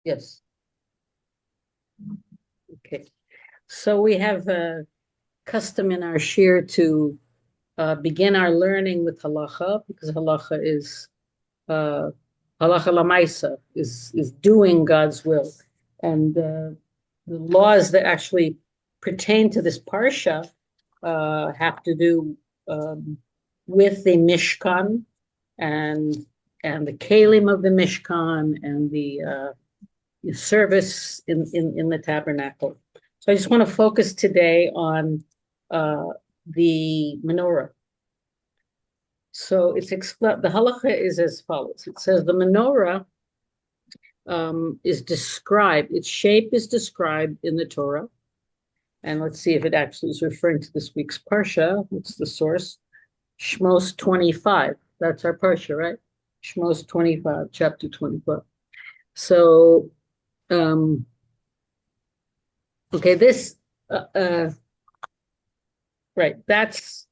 Yes. Okay. So we have a custom in our shir to begin our learning with halacha, because halacha is uh, halacha lamaisa, is doing God's will, and the laws that actually pertain to this parsha have to do with the Mishkan and the kalim of the Mishkan and the service in the tabernacle. So I just want to focus today on the menorah. So the halacha is as follows. It says the menorah is described, its shape is described in the Torah. And let's see if it actually is referring to this week's parsha. What's the source? Shmos 25. That's our parsha, right? Shmos 25, chapter 25. So, okay, this, right, that's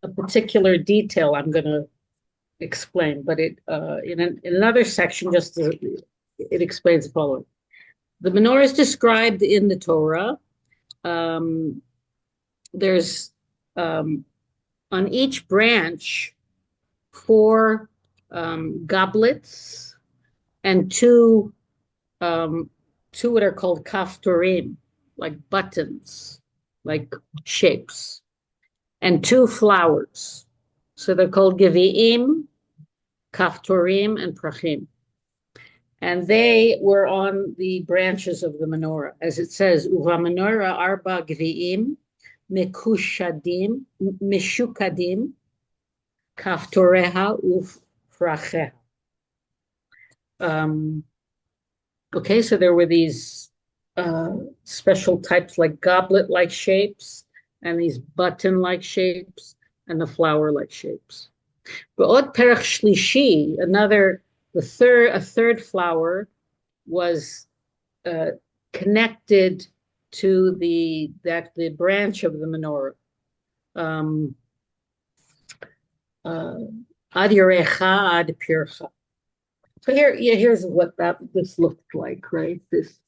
a particular detail I'm going to explain, but in another section, it explains the following. The menorah is described in the Torah. There's on each branch four goblets and two what are called kaftorim, like buttons, like shapes, and two flowers. So they're called geviim, kaftorim, and prachim. And they were on the branches of the menorah, as it says, uva menorah arba geviim, mekushadim, mishukadim, kaftoreha ufracheha. Okay, so there were these special types like goblet-like shapes and these button-like shapes and the flower-like shapes. But perach shlishi, a third flower was connected to the branch of the menorah. Ad yorecha ad pircha. So here's what this looked like, right? This,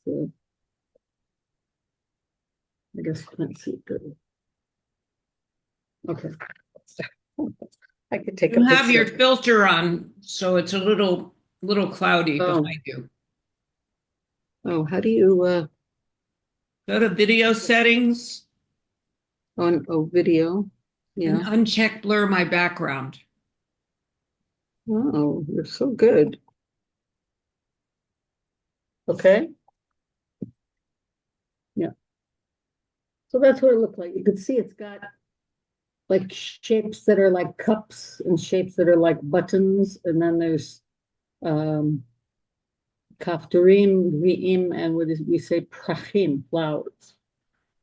I guess I can't see it good. Okay. I could take a You picture. have your filter on, so it's a little cloudy Oh, behind you. how do you Go to video settings on video? and Yeah. uncheck blur my background. Oh, you're so good. Okay. Yeah. So that's what it looked like. You could see it's got like shapes that are like cups and shapes that are like buttons, and then there's um kafturim, vi'im, and we say prachim, flowers.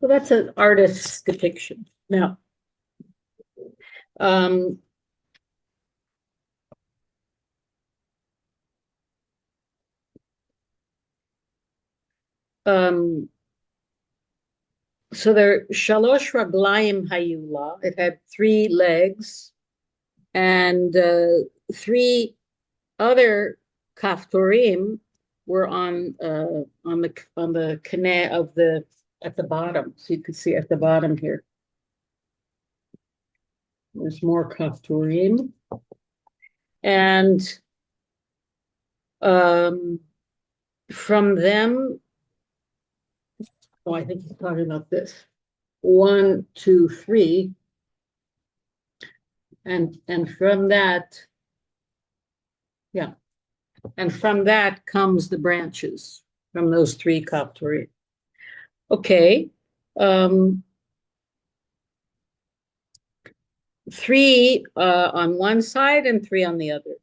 So that's an artist's depiction. Now, um, um, so there shalosh raglayim hayula. It had three legs, and three other kaftorim were on the kaneh of the at the bottom. So you can see at the bottom here. There's more kaftorim, and um, from them, oh, I think he's talking about this. 1, 2, 3, and from that, yeah, and from that comes the branches from those three kaptori. Okay, um, three on one side and three on the other,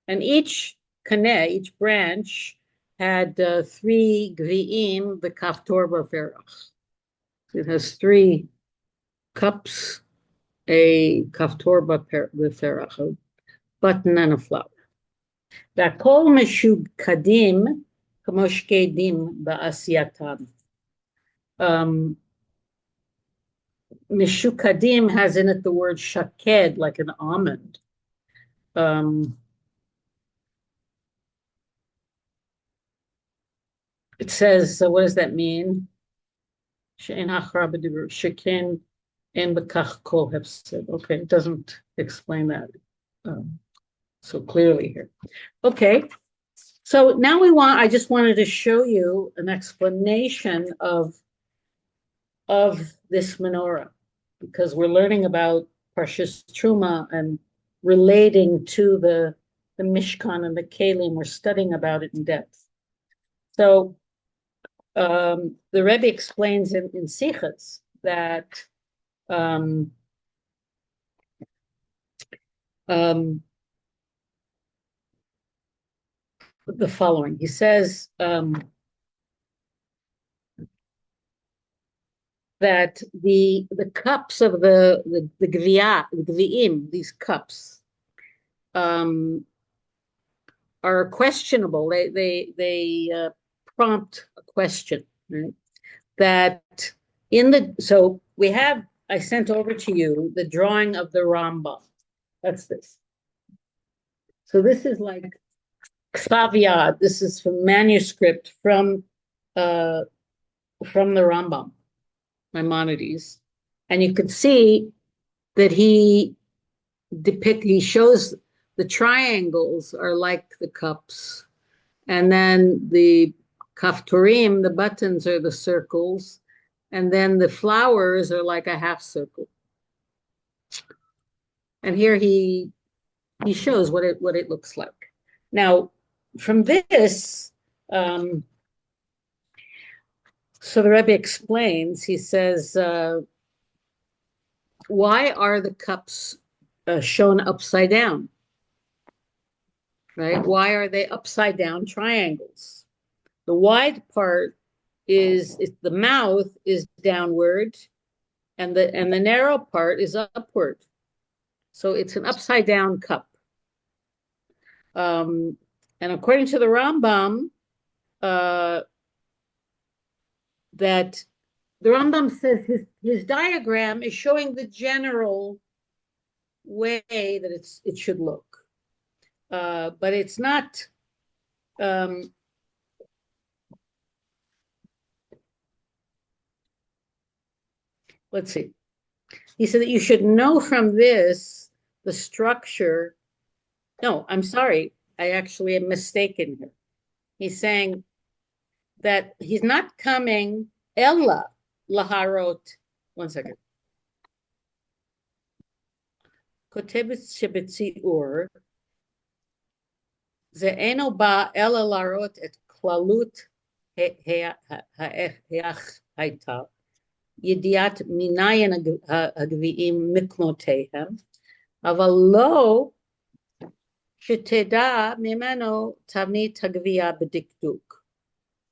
and each kaneh, each branch had three gviim, the kaftor b'ferach. It has three cups, a kaftor b'ferach, a button and a flower. והכל משוקדים כמו שקדים בעשייתם. Mishukadim has in it the word shaked, like an almond. it says, so what does that mean? She'en hachra b'divrut, sheken en b'kach kol hefsed. Okay, it doesn't explain that um, so clearly here. Okay, so now I just wanted to show you an explanation of this menorah, because we're learning about Parshas Truma and relating to the Mishkan and the Kalim. We're studying about it in depth. So the Rebbe explains in Sichas that um, um, the following. He says that the cups of the gviim, these cups, um, are questionable. They prompt a question, right? That so we have, I sent over to you the drawing of the Rambam. That's this. So this is like Xavier. This is from manuscript uh, from the Rambam, Maimonides, and you could see that he shows the triangles are like the cups, and then the kafturim, the buttons, are the circles, and then the flowers are like a half circle. And here he shows what it looks like. Now, from this, um, so the Rebbe explains. He says, "Why are the cups shown upside down? Right? Why are they upside down triangles? The wide part is the mouth is downward, and the narrow part is upward. So it's an upside down cup. Um, and according to the Rambam, uh, that the Rambam says his diagram is showing the general way that it should look, but it's not. Um, let's see. He said that you should know from this the structure. No, I'm sorry. I actually am mistaken here. He's saying that he's not coming Ella Laharot. One second. Kotebet Shebetziur. זה אינו בא אלא להראות את כללות האיך הייתה, ידיעת מניין הגביעים מקמותיהם, אבל לא שתדע ממנו תבנית הגביע בדקדוק.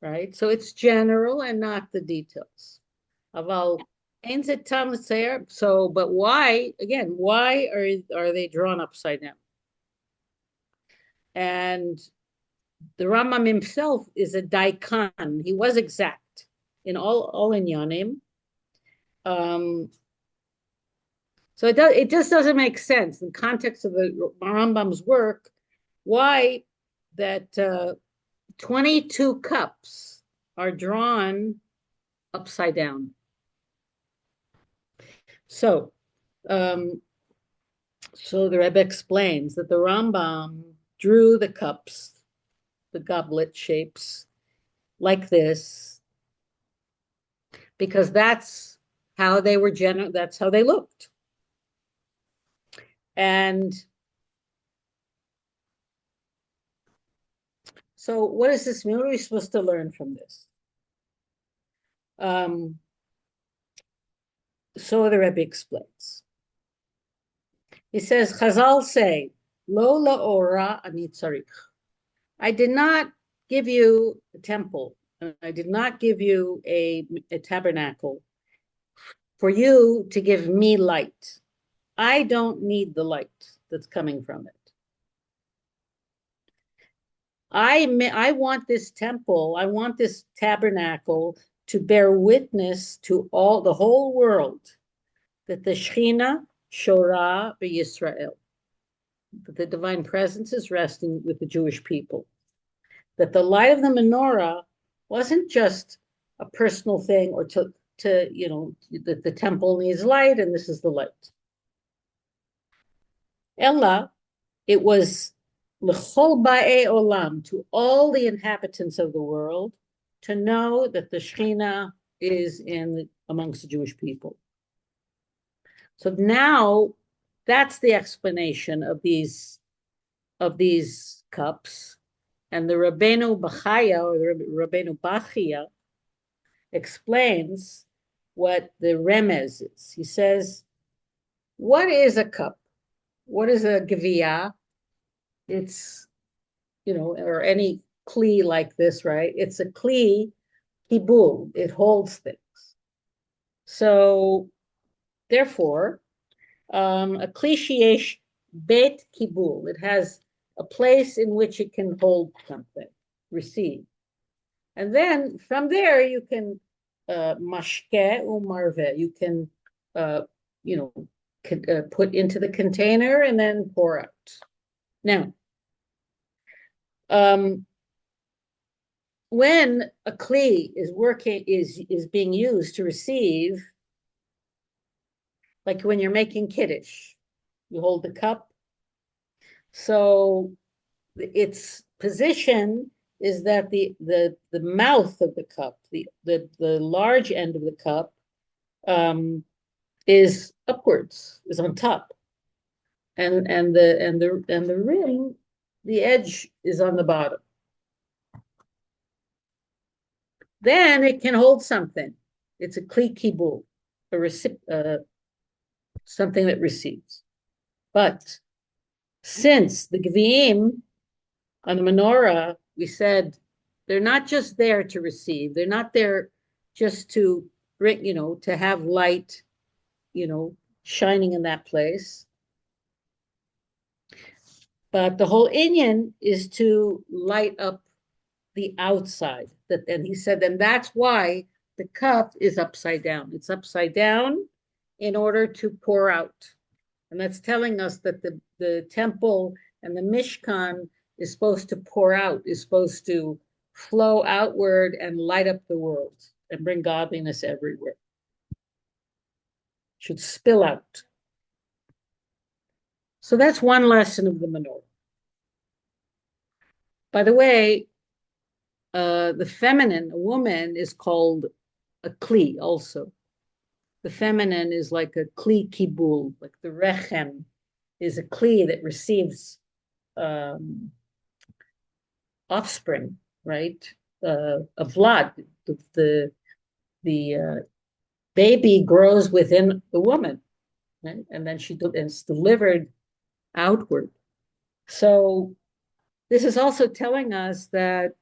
Right? So it's general and not the details. אבל אין זה טעם לצייר, so, but why, again, why are they drawn upside down? And the Rambam himself is a daikon. He was exact in all inyanim. So it just doesn't make sense in context of the Rambam's work why that 22 cups are drawn upside down. So so the Rebbe explains that the Rambam drew the cups, the goblet shapes, like this, because that's how they were that's how they looked. And so what does this mean? What are we supposed to learn from this? So the Rebbe explains. He says, Chazal say, Lo la'ora ani tzarich. I did not give you a temple. I did not give you a tabernacle for you to give me light. I don't need the light that's coming from it. I want this temple, I want this tabernacle to bear witness to the whole world that the Shechina Shora Yisrael, that the divine presence is resting with the Jewish people, that the light of the menorah wasn't just a personal thing or to that the temple needs light and this is the light. Ella, it was l'chol ba'e olam, to all the inhabitants of the world, to know that the Shekhinah is in amongst the Jewish people. So now that's the explanation of these cups. And the Rabbeinu Bachaya or the Rabbeinu Bachia explains what the remez is. He says, what is a cup? What is a gevia? It's, or any kli like this, right? It's a kli kibul. It holds things. So therefore, a kli bet kibul. It has a place in which it can hold something, receive. And then from there, you can mashke umarve. You can, you know, put into the container and then pour out. Now, um, when a kli is being used to receive, like when you're making kiddush, you hold the cup. So its position is that the mouth of the cup, the large end of the cup, um, is upwards, is on top, and the rim, the edge is on the bottom. Then it can hold something. It's a kli kibul, something that receives. But since the gviim on the menorah, we said they're not just there to receive. They're not there just to bring, to have light, shining in that place. But the whole inyan is to light up the outside. And he said, and that's why the cup is upside down. It's upside down in order to pour out. And that's telling us that the temple and the Mishkan is supposed to pour out, is supposed to flow outward and light up the world and bring godliness everywhere. Should spill out. So that's one lesson of the menorah. By the way, the feminine, a woman, is called a kli also. The feminine is like a kli kibul, like the rechem is a kli that receives offspring, right? A vlad, the baby grows within the woman, right? And then it's delivered outward. So this is also telling us that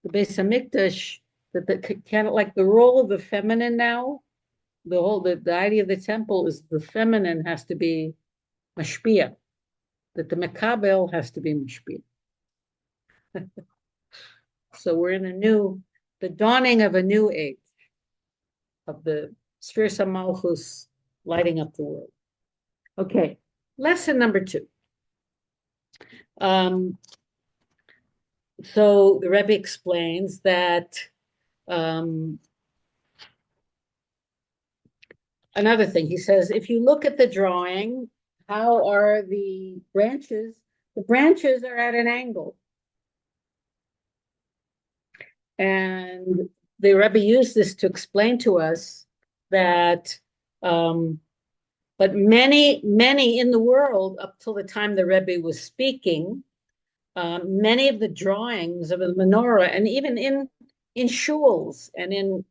the Beis Hamikdash, that the kind of like the role of the feminine now, the idea of the temple is the feminine has to be mashpia, that the mekabel has to be mashpia. So we're in the dawning of a new age of the Sphere Malchus lighting up the world. Okay, lesson number 2. So the Rebbe explains that another thing, he says, if you look at the drawing, how are the branches? The branches are at an angle. And the Rebbe used this to explain to us that, but many in the world, up till the time the Rebbe was speaking, many of the drawings of the menorah, and even in shuls and in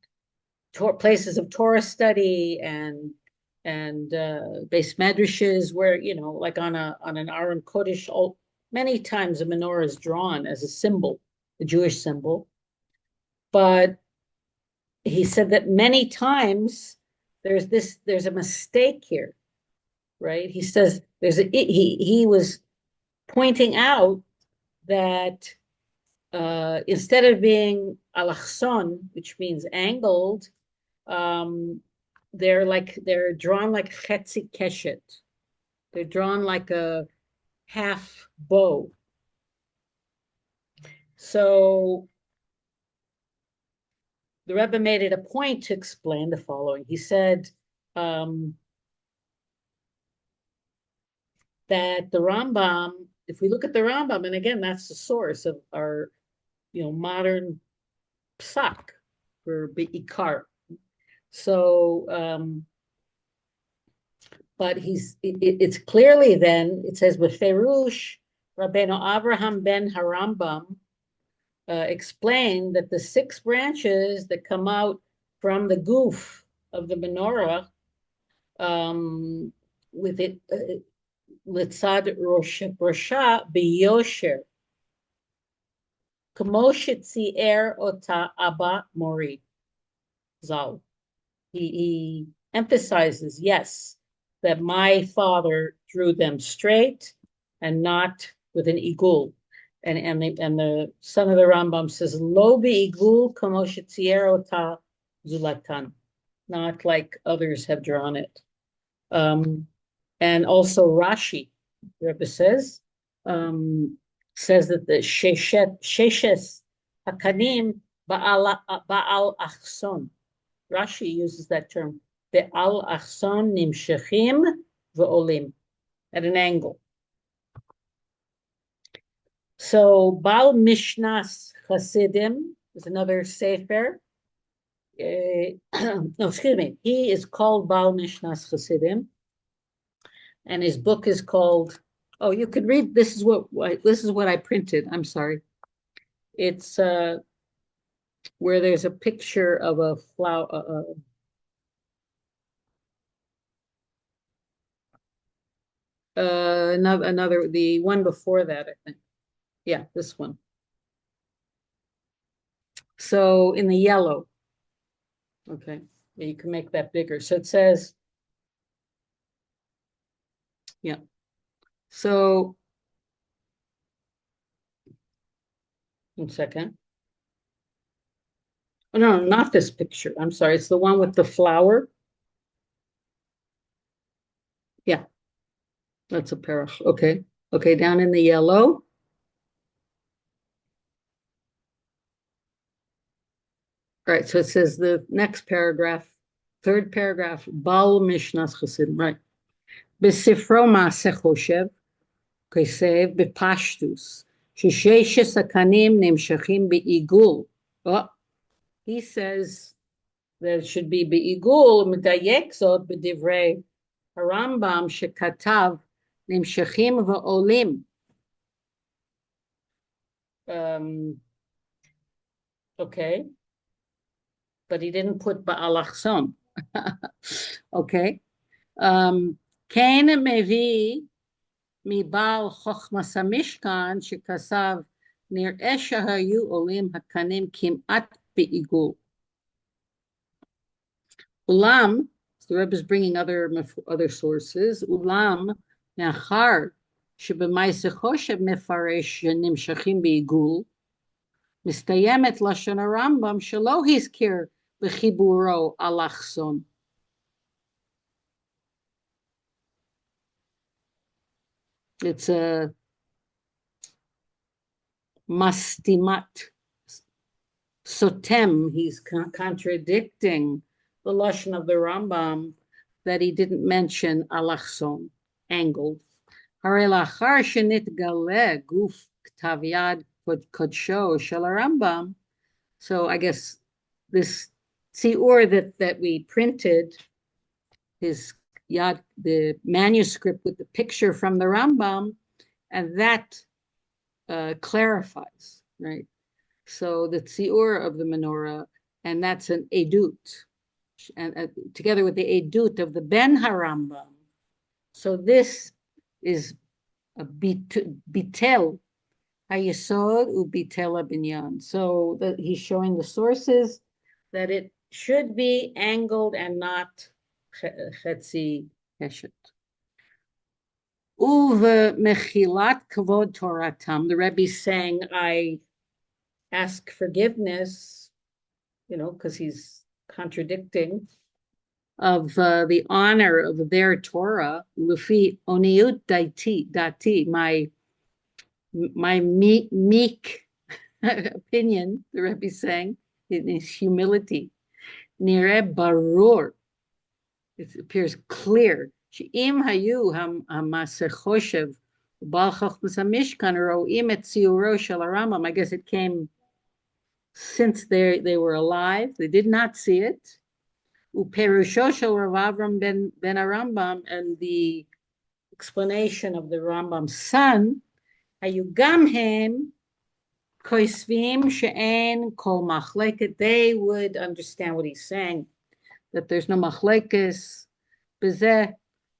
places of Torah study and base medrashes, where like on an Aron Kodesh, many times a menorah is drawn as a symbol, a Jewish symbol. But he said that many times there's a mistake here, right? He says he was pointing out that instead of being alachson, which means angled, they're drawn like chetzi keshet. They're drawn like a half bow. So the Rebbe made it a point to explain the following. He said that the Rambam, if we look at the Rambam, and again, that's the source of our, modern psak for Be'ikar. So, but it's clearly then, it says, Beferush, Rabbeinu Abraham ben Harambam explained that the 6 branches that come out from the goof of the menorah, with it, Litzad Rosha Biyosher, Kamoshitzi Er Ota Abba Mori Zal. He emphasizes, yes, that my father drew them straight and not with an igul. And the son of the Rambam says, Lo igul kamoshitziero ta zulatan, not like others have drawn it. And also Rashi, the Rebbe says that the sheshes hakanim ba'al achson. Rashi uses that term, be'al achson nimshechim ve'olim, at an angle. So Baal Mishnas Chasidim is another sefer. No, excuse me. He is called Baal Mishnas Chasidim, and his book is called. Oh, you could read. This is what I printed. I'm sorry. It's where there's a picture of a flower. Another, the one before that, I think. Yeah, this one. So in the yellow, okay, yeah, you can make that bigger. So it says, yeah. So, 1 second. Oh, no, not this picture. I'm sorry. It's the one with the flower. Yeah, that's a parach. Okay. Okay, down in the yellow. All right, so it says the next paragraph, 3rd paragraph, Baal Mishnas Chasidim, right. Besifro Maaseh Choshev, Kesev Bepashtus, Sheshes Akanim Nemshachim Be'igul. Oh, he says that it should be Be'igul, Medayek Zot B'divrei Harambam Shekatav Nemshachim V'olim. Okay. But he didn't put Ba'alachson. Okay. Kain mevi mibal chochmas hamishkan shekasav nir'eh shahayu olim hakanim kim'at be'igul. Ulam, the Rebbe is bringing other sources. Ulam ne'achar sheb'maaseh choshev mefaresh nimshachim be'igul. Mistayemet lashon harambam shelo hizkir b'chiburo alachson. It's a mastimat sotem. He's contradicting the lashon of the Rambam that he didn't mention alachson, angled. Hare lachar shenitgale guf ktav yad kodsho shel Rambam. So I guess this tziur that we printed, his yad, the manuscript with the picture from the Rambam, and that clarifies, right? So the tziur of the menorah, and that's an edut, and together with the edut of the Ben Harambam. So this is a bitel hayesod ubitel abinyan. So he's showing the sources that it should be angled and not chetzi heshet. Uve mechilat kavod Toratam. The Rebbe is saying, I ask forgiveness, because he's contradicting, of the honor of their Torah, lufi oniut dati, my meek opinion, the Rebbe is saying, in his humility. Nireh barur. It appears clear. She'im hayu hamase choshev ubal chachmas hamishkan ro'im et tziuro shel Rambam. I guess it came since they were alive. They did not see it. Uperusho shel Rav Avram ben Arambam, and the explanation of the Rambam's son, hayu gam hem koisvim she'en kol machleket. They would understand what he's saying, that there's no machlekes. Bezeh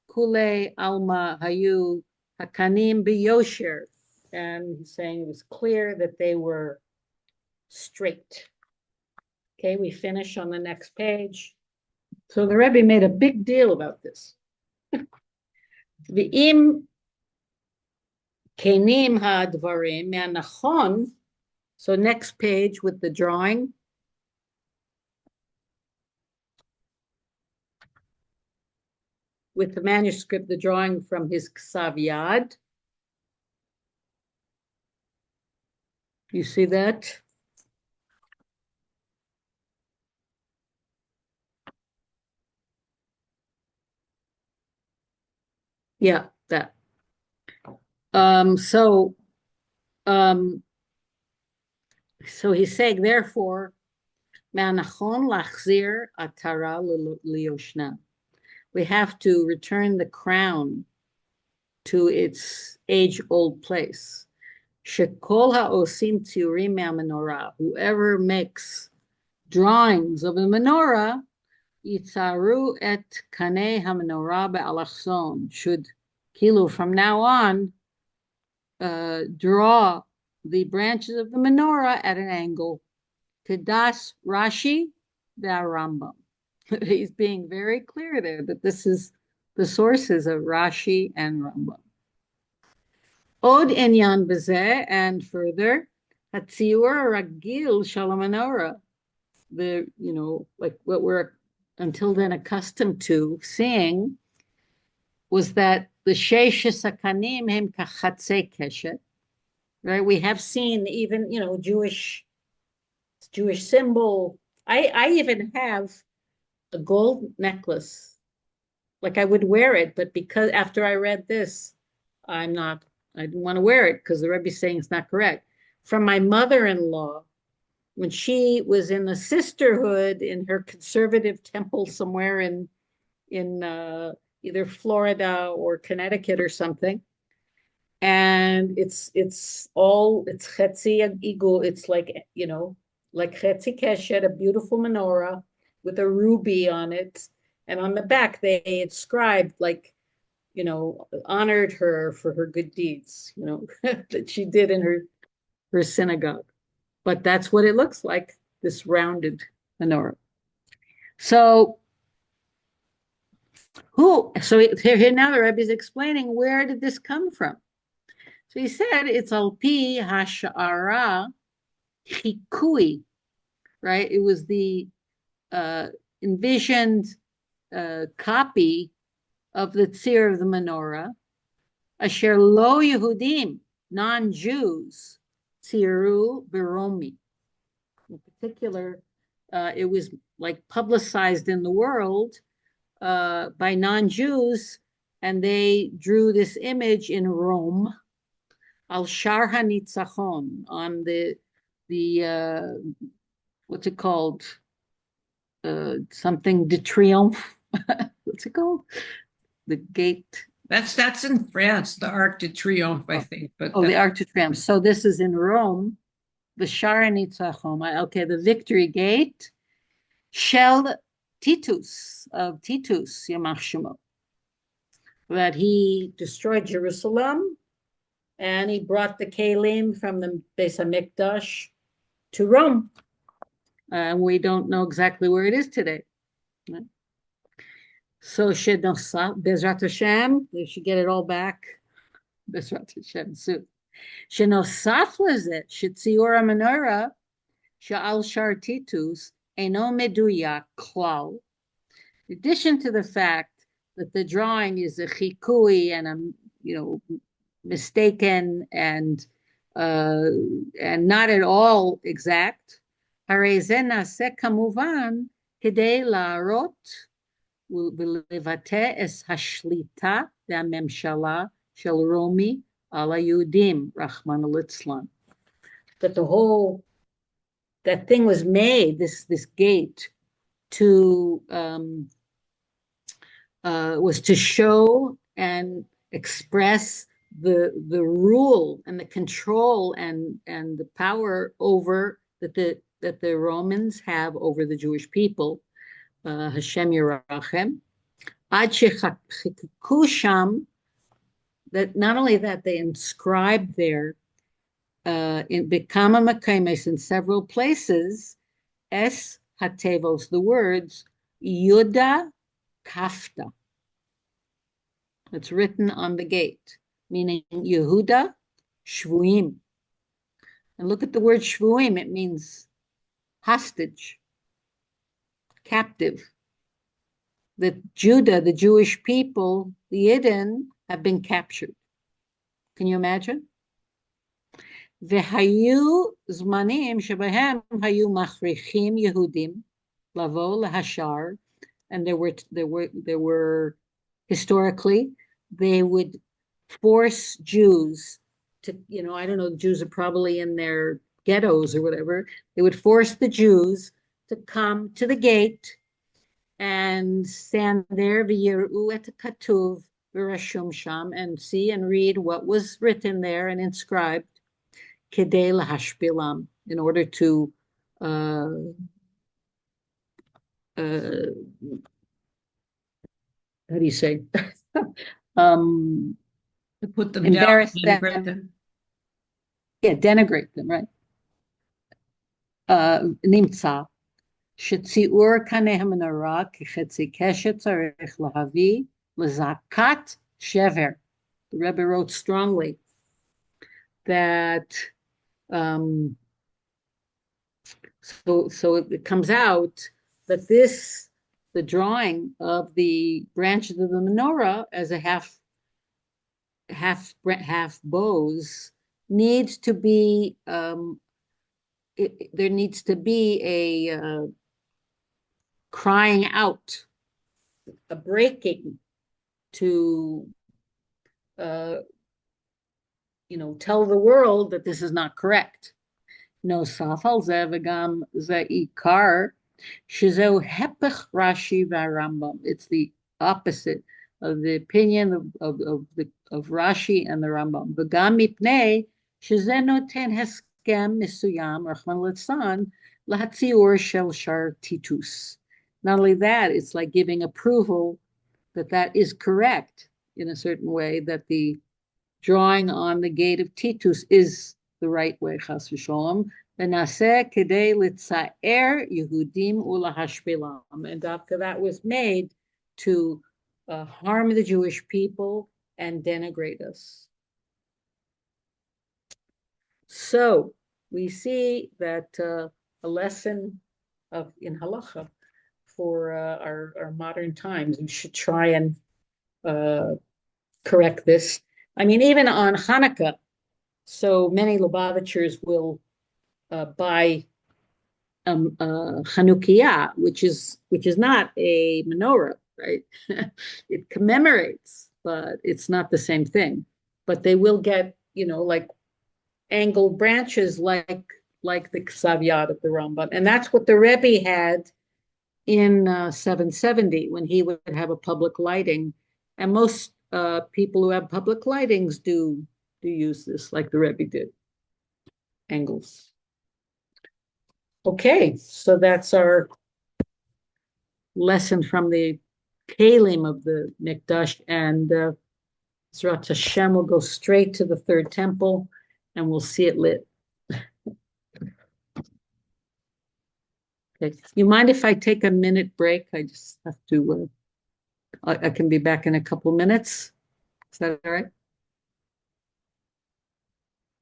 kule alma hayu hakanim biyosher. And he's saying it was clear that they were straight. Okay, we finish on the next page. So the Rebbe made a big deal about this. V'im kenim ha'advarim me'anachon. So next page with the drawing. With the manuscript, the drawing from his Ksav Yad. You see that? Yeah, that. So he's saying, therefore, Manachon lachzir atara liyoshna. We have to return the crown to its age-old place. Shekol ha'osim tziurim me'amenorah. Whoever makes drawings of a menorah, yitzaru et kanei hamenorah be'alachzon. Should, kilu, from now on, draw the branches of the menorah at an angle. Kedas Rashi Rambam. He's being very clear there that this is the sources of Rashi and Rambam. Od Inyan Bezeh, and further, Hatziur Ragil Shalom Menorah. The, like what we're until then accustomed to seeing was that the Sheish Sakanim Hem Kachatze Keshet. Right? We have seen even, Jewish symbol. I even have a gold necklace. Like I would wear it, but because after I read this, I didn't want to wear it because the Rebbe is saying it's not correct. From my mother-in-law, when she was in the sisterhood in her conservative temple somewhere in either Florida or Connecticut or something. And it's chetzi igul. It's like, like chetzi keshet, a beautiful menorah with a ruby on it. And on the back, they inscribed, like, honored her for her good deeds, that she did in her synagogue. But that's what it looks like, this rounded menorah. So here now the Rebbe is explaining, where did this come from? So he said it's al pi hashara chikui, right? It was the envisioned copy of the tzir of the menorah. Asher lo Yehudim, non-Jews, tziru beromi. In particular, it was like publicized in the world by non-Jews, and they drew this image in Rome. Al Shar HaNitzachon, on the what's it called? Something de Triomphe. What's it called? The gate. That's in France, the Arc de Triomphe, I think. But the Arc de Triomphe. So this is in Rome, the Shar HaNitzachon. Okay, the Victory Gate. Shel Titus, of Titus, Yamach Shemo, that he destroyed Jerusalem. And he brought the Kalim from the Beis HaMikdash to Rome. And we don't know exactly where it is today. Right? So Bezrat Hashem, they should get it all back. Bezrat Hashem soon. Shenosaf lezet, Shetzior HaMenorah, Sha'al Shar Titus, Eno Meduya Klal. In addition to the fact that the drawing is a chikui and a, mistaken and not at all exact. הרי זה נעשה כמובן כדי להראות ולבטא את השליטה והממשלה של רומי על היהודים, רחמנא ליצלן. That the whole, that thing was made, this gate, to was to show and express the rule and the control and the power over that the Romans have over the Jewish people. Hashem Yerachem. Ad shechaku sham. That not only that they inscribed there in Bekama Makaimes in several places es hatevos, the words Yuda Kafta. It's written on the gate, meaning Yehuda Shvuim. And look at the word Shvuim, it means hostage, captive. That Judah, the Jewish people, the Yidden, have been captured. Can you imagine? והיו זמנים שבהם היו מכריחים יהודים לבוא להשאר, and there were historically they would force Jews to, I don't know, the Jews are probably in their ghettos or whatever. They would force the Jews to come to the gate and stand there v'yiru et katuv v'rashum sham, and see and read what was written there and inscribed, kedei lahashpilam, in order to how do you say, To put them down, embarrass denigrate them, them. yeah, denigrate them, right? נמצא שציור קנה המנורה כחצי קשת צריך להביא לזעקת שבר. The Rebbe wrote strongly that so it comes out that the drawing of the branches of the menorah as a half bows needs to be there needs to be a crying out, a breaking to tell the world that this is not correct. נוסף על זה, וגם זה עיקר, שזהו הפך רש"י והרמב"ם. It's the opposite of the opinion of Rashi and the Rambam. וגם מפני שזה נותן הסכם מסוים, רחמנא ליצלן, להציור של שער טיטוס. Not only that, it's like giving approval that is correct in a certain way, that the drawing on the gate of Titus is the right way, chas v'sholom. V'naseh kedei litzaer Yehudim ulahashpilam. And after that was made to harm the Jewish people and denigrate us. So we see that a lesson in halacha for our modern times. We should try and correct this. I mean, even on Hanukkah, so many Lubavitchers will buy Chanukiah, which is not a menorah, right? It commemorates, but it's not the same thing. But they will get, like angled branches, like the Ksav Yad of the Rambam, and that's what the Rebbe had in 770 when he would have a public lighting, and most people who have public lightings do use this, like the Rebbe did, angles. Okay, so that's our lesson from the Kalim of the Mikdash, and Zrat Hashem will go straight to the third temple, and we'll see it lit. Okay. You mind if I take a minute break? I just have to, I can be back in a couple minutes. Is that all right?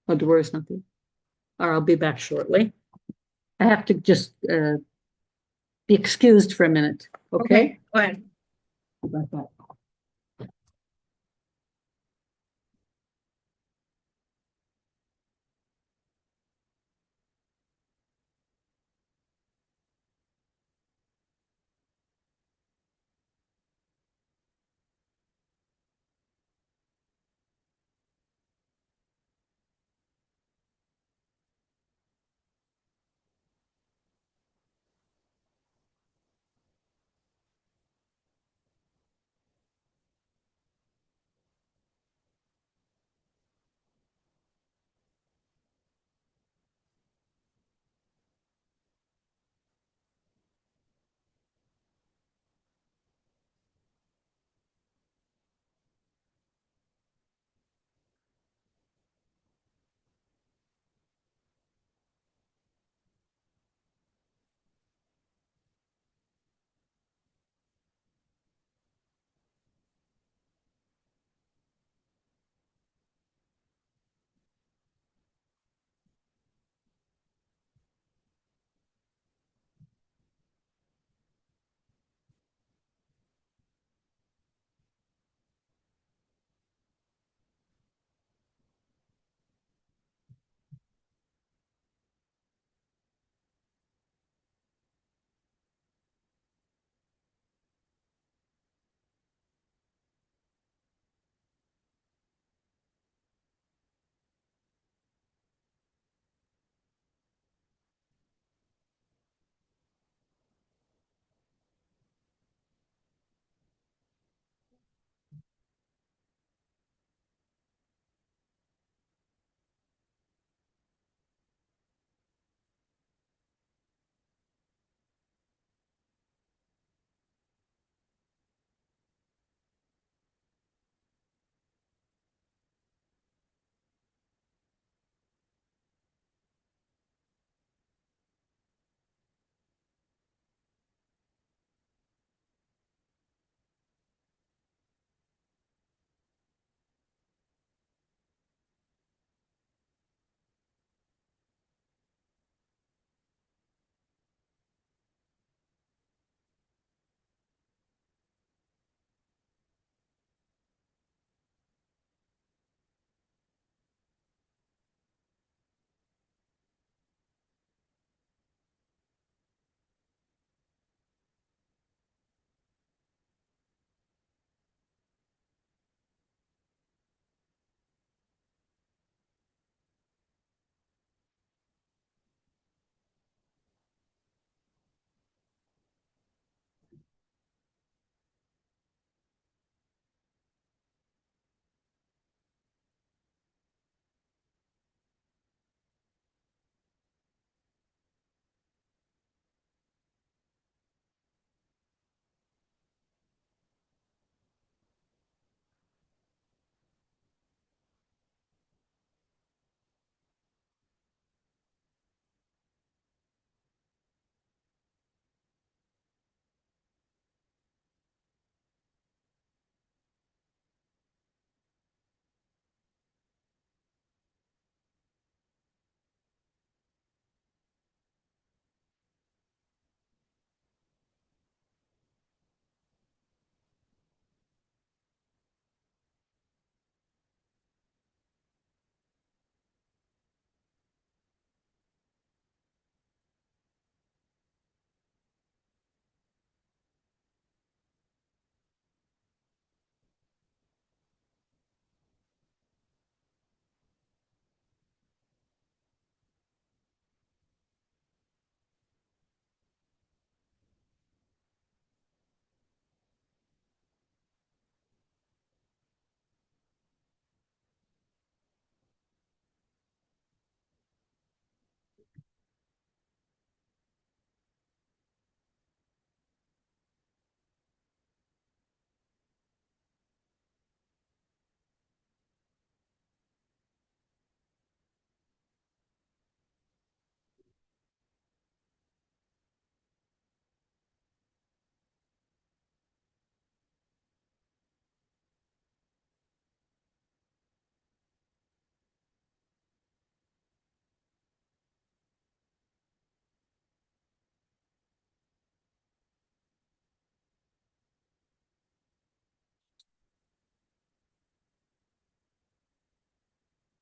Oh, Deborah's not there. All right, I'll be back shortly. I have to just be excused for a minute. Okay? Go ahead. Bye-bye.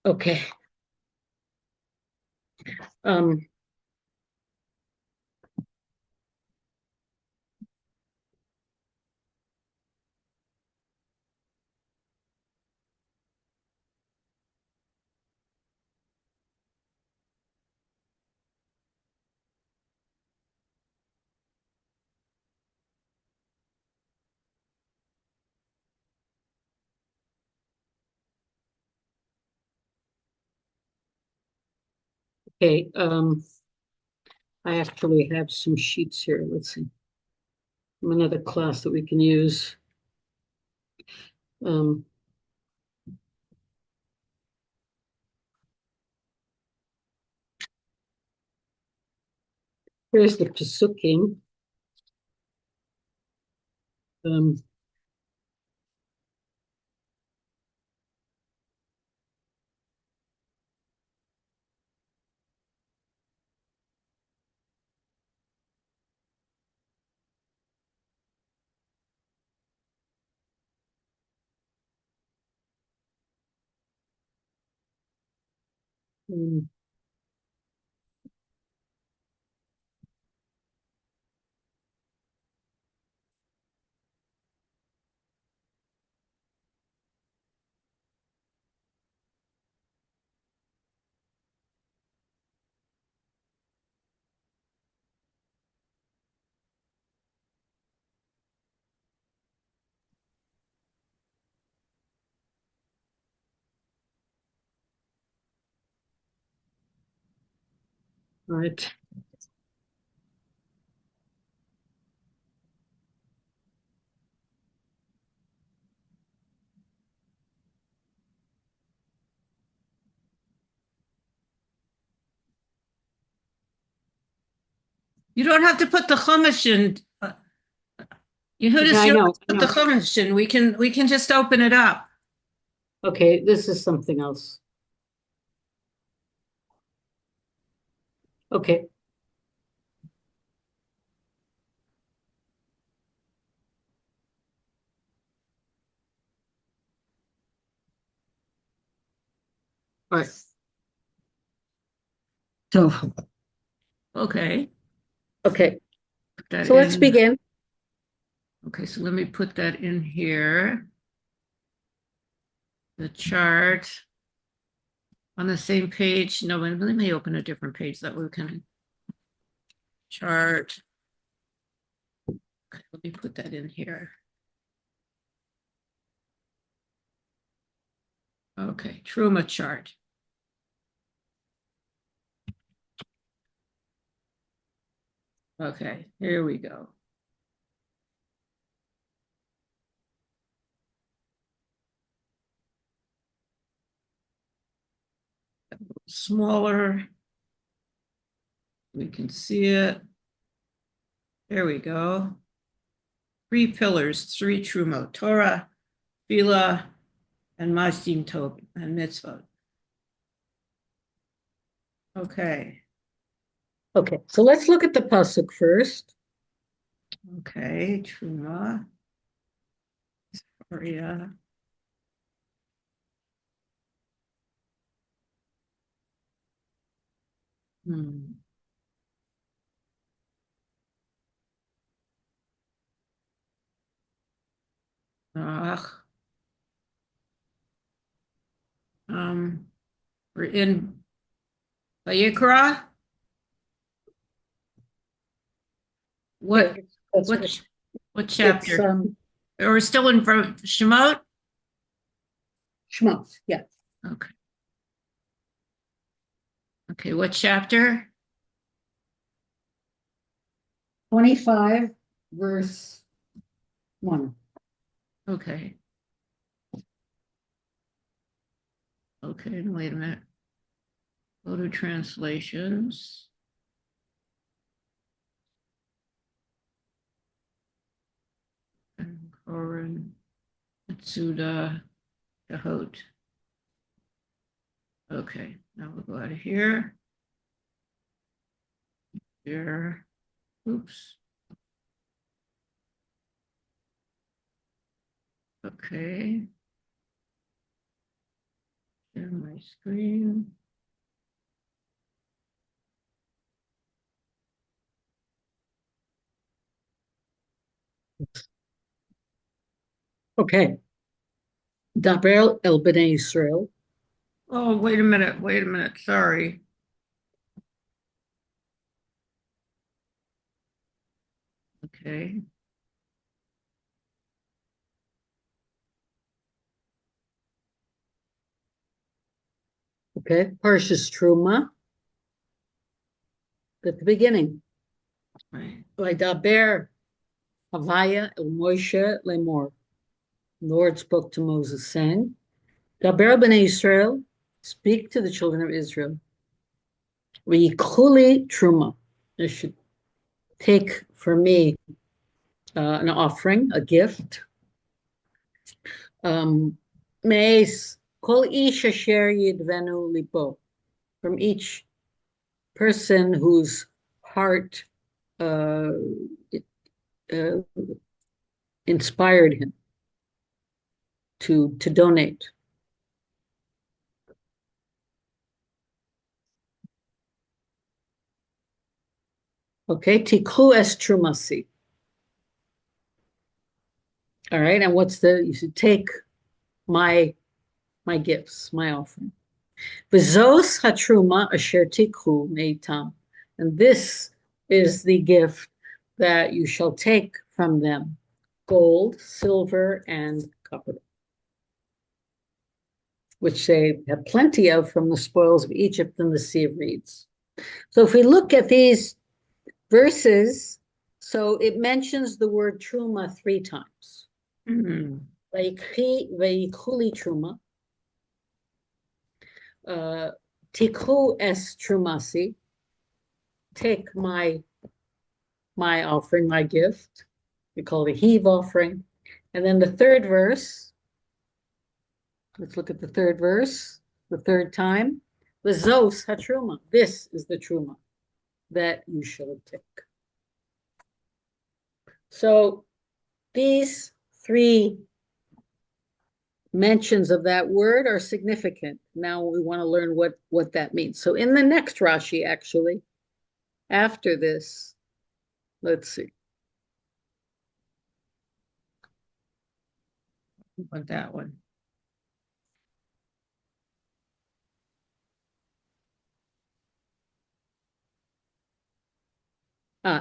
Okay. Um, okay. I actually have some sheets here. Let's see. From another class that we can use. Um, Here's the Pesukim. Um, um, right. You don't have to put the chumash in. Yeah, Yehudis, I you don't know. have to I put the know. chumash in. We can just open it up. Okay, this is something else. Okay. All right. So, Okay, okay. put that So let's in. begin. Okay, so let me put that in here. The chart on the same page. No, let me open a different page that we can chart. Okay, let me put that in here. Okay, Truma chart. Okay, here we go. Smaller. We can see it. There we go. 3 pillars, 3 Truma, Torah, Bila, and Masim Tov, and Mitzvot. Okay, Okay. So let's look at the pasuk first. okay, Truma, Arya. Hmm. Ach, we're in Vayikra. Yeah, What, that's what, right. what It's chapter? We're still in Shemot? Shema. Yeah. Okay. Okay, what chapter? 25 verse 1. Okay. Okay, wait a minute. Go to translations. And Koran, Matsuda, Kahot. Okay, now we'll go out of here. Here. Oops. Okay. Share my screen. Okay. Daber el Bnei Israel. Oh, wait a minute. Wait a minute. Sorry. Okay. Okay. Parshas Truma at the beginning. Right. Daber Havaya el Moshe lemor. The Lord spoke to Moses, saying, Daber Bnei Israel, speak to the children of Israel. V'yikhuli Truma. They should take for me an offering, a gift. Meis kol ish asher yidvenu lipo. From each person whose heart uh, uh, inspired him to donate. Okay, tikhu es trumasi. All right, and you should take my gifts, my offering. V'zos hatruma asher tikhu meitam. And this is the gift that you shall take from them: gold, silver, and copper, which they have plenty of from the spoils of Egypt and the Sea of Reeds. So if we look at these verses, so it mentions the word truma 3 times. Mm-hmm. Vayikuli truma, tikhu es trumasi, take my offering, my gift. We call it a heave offering. And then the third verse, let's look at the third verse, the third time. The zos hatruma. This is the truma that you shall take. So these 3 mentions of that word are significant. Now we want to learn what that means. So in the next Rashi, actually, after this, let's see. Want that one.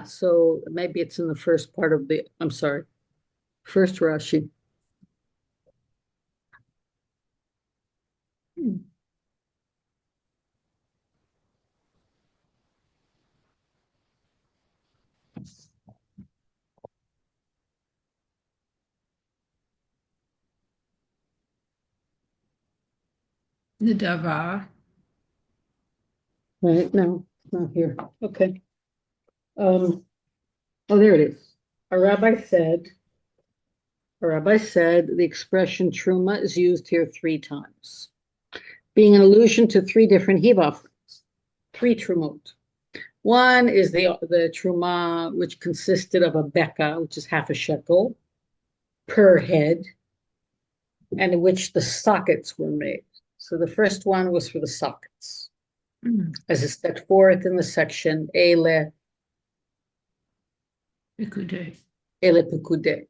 So maybe it's in the first part of I'm sorry, first Rashi. The Dava. Right, no, it's not here. Okay. Oh, there it is. A rabbi said, the expression truma is used here 3 times, being an allusion to 3 different heave offerings, 3 trumot. One is the truma, which consisted of a beka, which is half a shekel per head, and in which the sockets were made. So the first one was for the sockets, as is set forth in the section Ele Ikude. Pekude.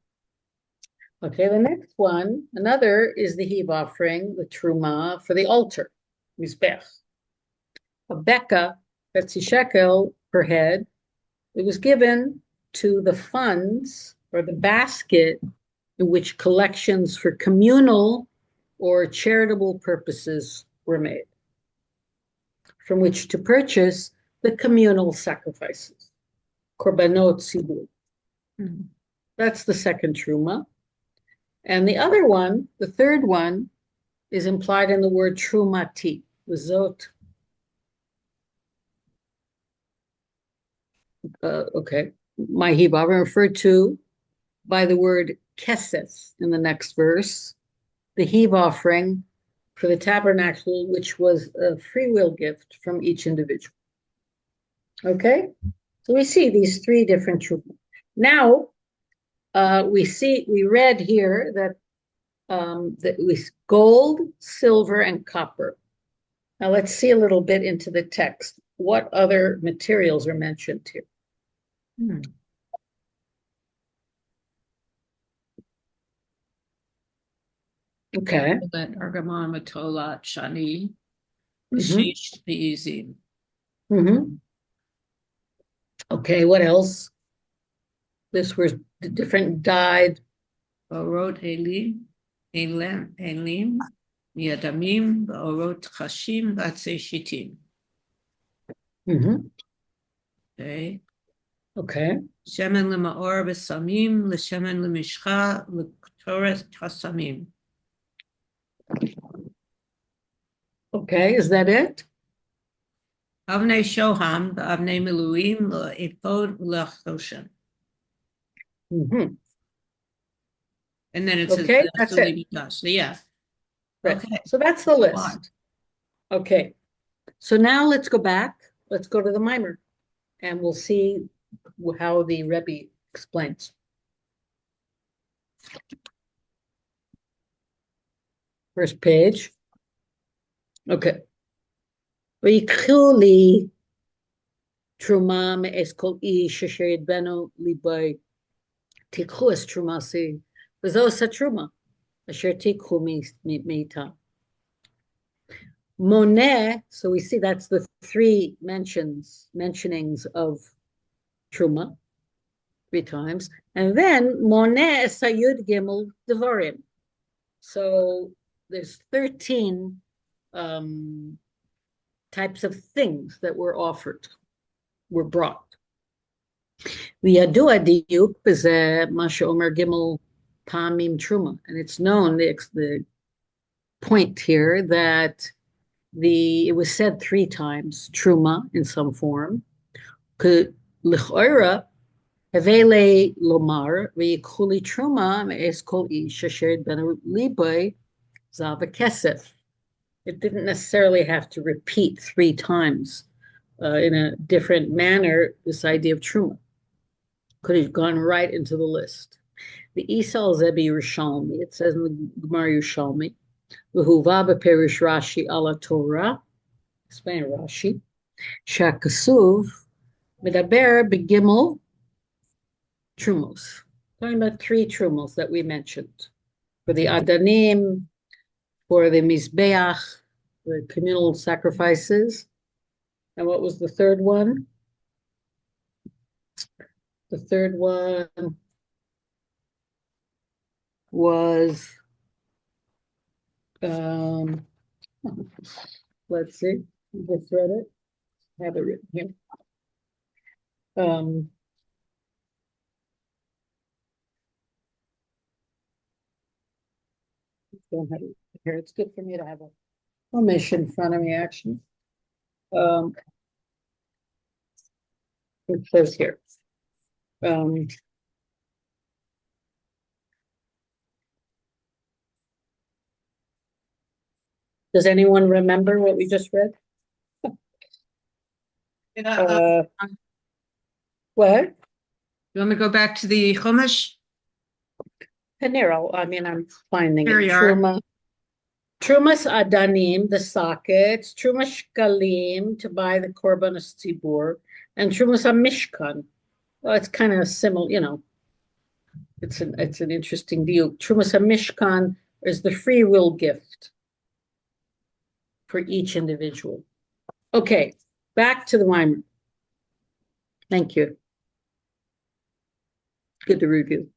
Okay, the next one, another is the heave offering, the truma for the altar, mizbech. A beka, that's a shekel per head. It was given to the funds or the basket in which collections for communal or charitable purposes were made, from which to purchase the communal sacrifices, korbanot tzibur. Mm-hmm. That's the second truma. And the other one, the third one, is implied in the word trumati, zot. Okay, my hibav, referred to by the word kesef in the next verse, the heave offering for the tabernacle, which was a free will gift from each individual. Okay, so we see these 3 different truma. Now we read here that with gold, silver, and copper. Now let's see a little bit into the text. What other materials are mentioned here? Hmm. Okay. Argamon, Matola, Shani, Mm-hmm. Ashish, Beizim. Mm-hmm. Okay, what else? This was different dyed. Orot Elim, Elim, Yadamim, Orot Chashim, Batse Shitim. Mm-hmm. Okay. Okay. Shemen Lemaor Besamim, Leshemen Lemishcha, Lektoret Tasamim. Okay, is that it? Avnei Shoham, Avnei Miluim, Le'efod, Lechoshen. Mm-hmm. And then it says, Okay, that's it. So yeah. Right. Okay. So that's the That's a lot. list. Okay. So now let's go back. Let's go to the mimer and we'll see how the Rebbe explains. First page. Okay. ויקחו לי תרומה מאס כל איש אשר ידבנו ליבי. תיקחו את תרומתי, וזו עושה תרומה, אשר תיקחו מאיתה. Moneh, so we see that's the three mentionings of Truma, three times. And then Moneh Sayud Gimel Devarim. So there's 13 types of things that were offered, were brought. וידוע דיוק בזה מה שאומר גימל פעמים Truma. And it's known, the point here, that it was said three times Truma in some form. לכאורה, Havele lomar v'yikuli truma me'es kol ish asher ben libai zava kesef. It didn't necessarily have to repeat three times in a different manner this idea of truma. Could have gone right into the list. The Isal Zebi Yerushalmi, it says in the Gemara Yerushalmi, v'huva b'perish Rashi ala Torah, explain Rashi, shakasuv medaber begimel trumos. Talking about three trumos that we mentioned. For the Adanim, for the Mizbeach, the communal sacrifices. And what was the third one? The third one was, um, let's see, I just read it. I have it written here. Um, don't have it here. It's good for me to have a omission in front of me, actually. Um, it says here. Um, does anyone remember what we just read? Uh, what? You want me to go back to the Chumash? Panero. I mean, I'm finding Here it. you are. Trumas Adanim, the sockets, Trumas Shkalim to buy the Korbanos Tzibur, and Trumas Mishkan. Well, it's kind of similar, it's an interesting deal. Trumas Mishkan is the free will gift for each individual. Okay, back to the Weimar. Thank you. Good to review.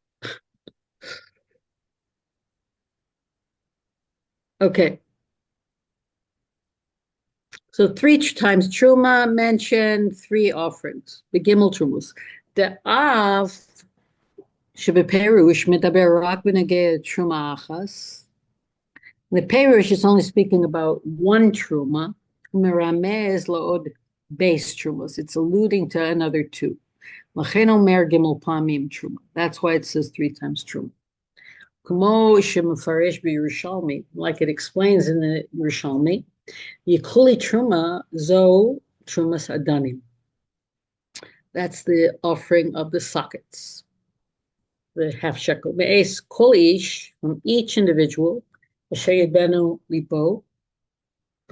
Okay. So three times Truma mentioned, three offerings. The Gimel Trumas. The Av שבפירוש מדבר רק בנוגע תרומה אחת. The Perush is only speaking about one truma. Meramez laod base trumas. It's alluding to another two. Lachen omer gimel pamim truma. That's why it says three times truma. Kumo shemafarish b'Yerushalmi, like it explains in the Yerushalmi, Yikuli truma zo trumas adanim. That's the offering of the sockets. the half shekel. Me'es kol ish, from each individual, asher yibenu libo,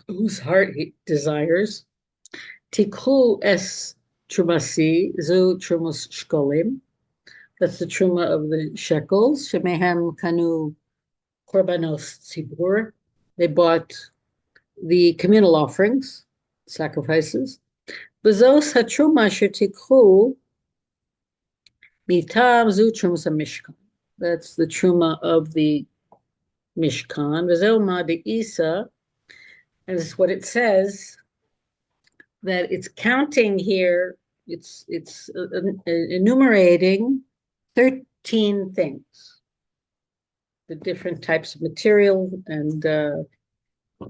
whose heart he desires. Tikhu es trumasi, zu trumus shkolim. That's the truma of the shekels. Shemehem kanu korbanos tzibur. They bought the communal offerings, sacrifices. Bezos hatruma shetikhu mitam zu trumas mishkan. That's the truma of the mishkan. Vezelma de isa, and this is what it says, that it's counting here. It's enumerating 13 things, the different types of material and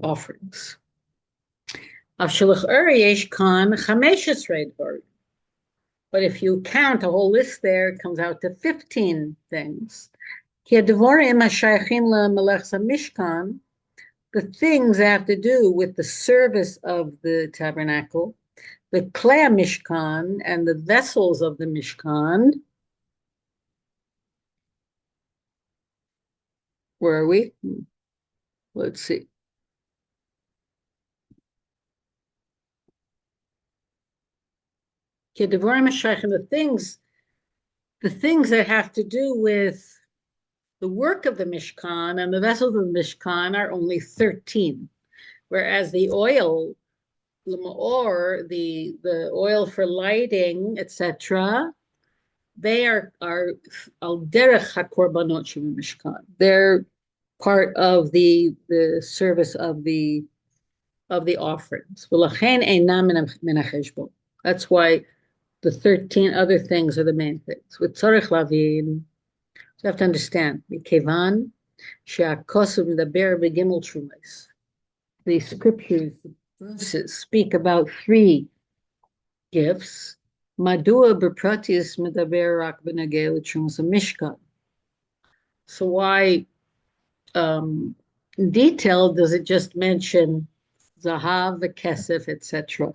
offerings. But if you count a whole list there, it comes out to 15 things. The things have to do with the service of the tabernacle, the klei mishkan, and the vessels of the mishkan. Where are we? Let's see. The things that have to do with the work of the Mishkan and the vessels of the Mishkan are only 13, whereas the oil, or the oil for lighting, etc., they are al derech hakorbanot mishkan. They're part of the service of the offerings. That's why the 13 other things are the main things. With tzarich lavin, you have to understand. Kevan she'akosu medaber begimel trumas. The scriptures, the verses, speak about 3 gifts. Madua bepratis medaber rak benagel trumas mishkan. So why, in detail, does it just mention zahav, the kesef, etc.?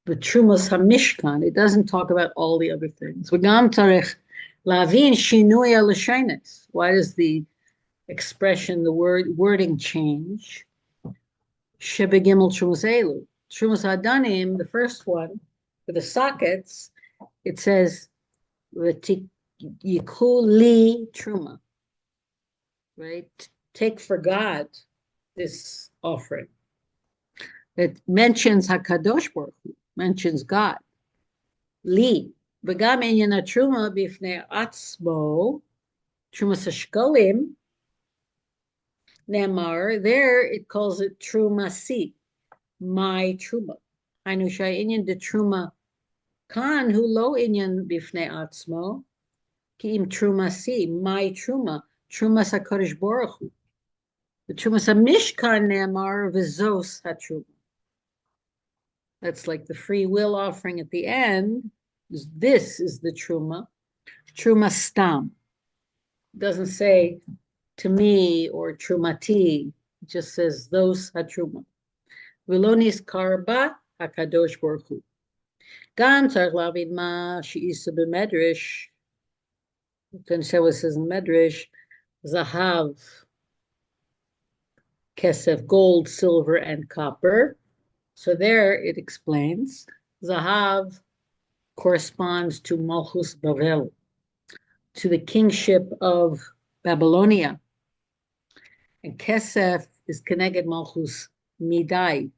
The trumas hamishkan. It doesn't talk about all the other things. V'gam tarech lavin shinuya l'shainis. Why does the expression, the wording change? Shebegimel trumas elu. Trumas hadanim, the first one, for the sockets, it says yikhu li truma, right? Take for God this offering. It mentions Hakadosh Baruch Hu, mentions God. Li, v'gam inyan truma bifnei atzmo, trumas hashkolim, nemar, there it calls it trumasi, my truma. Hainu sha'inyan de truma kan hu lo inyan bifnei atzmo, ki im trumasi, my truma, trumas HaKadosh Baruch Hu. The trumas hamishkan nemar v'zos hatruma. That's like the free will offering at the end. This is the truma, truma stam. It doesn't say to me or trumati. It just says those hatruma. Vilonis karba hakadosh baruch hu. Gam tzarich lavid ma she'isa b'medrash. Then say what it says in medrash: zahav, kesef, gold, silver, and copper. So there it explains, Zahav corresponds to Malchus Bavel, to the kingship of Babylonia. And Kesef is Keneged Malchus Midai.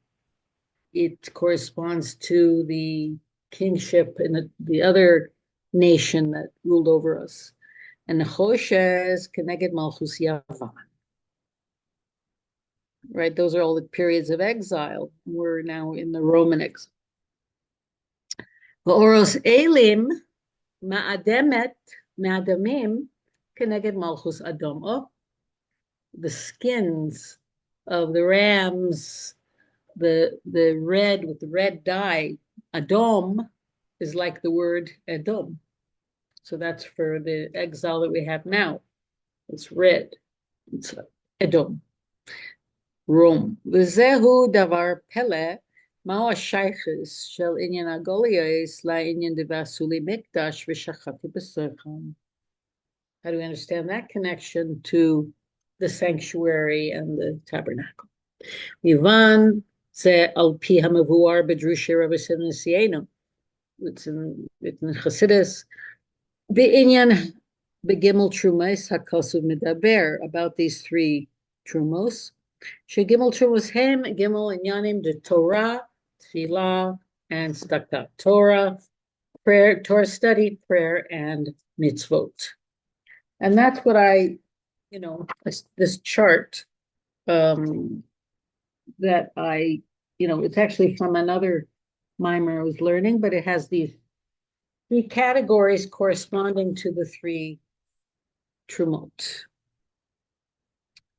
It corresponds to the kingship in the other nation that ruled over us. And Nechoshes is Keneged Malchus Yavan. Right, those are all the periods of exile. We're now in the Roman exile. V'oros elim ma'ademet ma'adamim keneged malchus adom. Oh, the skins of the rams, the red with the red dye, adom, is like the word Edom. So that's for the exile that we have now. It's red. It's Edom. Rome. V'zehu davar pele מהו השייכס של עניין הגולייס לעניין דבעשו לי מקדש ושכבתי בסכם? How do we understand that connection to the sanctuary and the tabernacle? Ivan זה על פי המבואר בדרושי רבי סנסיאנו. It's in Chassidus. בעניין בגימל trumos הכוסוב מדבר about these three trumos. שגימל trumos הם גימל עניינים דתורה, תפילה, and tzedakah. Torah, prayer, Torah study, prayer, and mitzvot. And that's what this chart that it's actually from another mimer I was learning, but it has these three categories corresponding to the three trumot.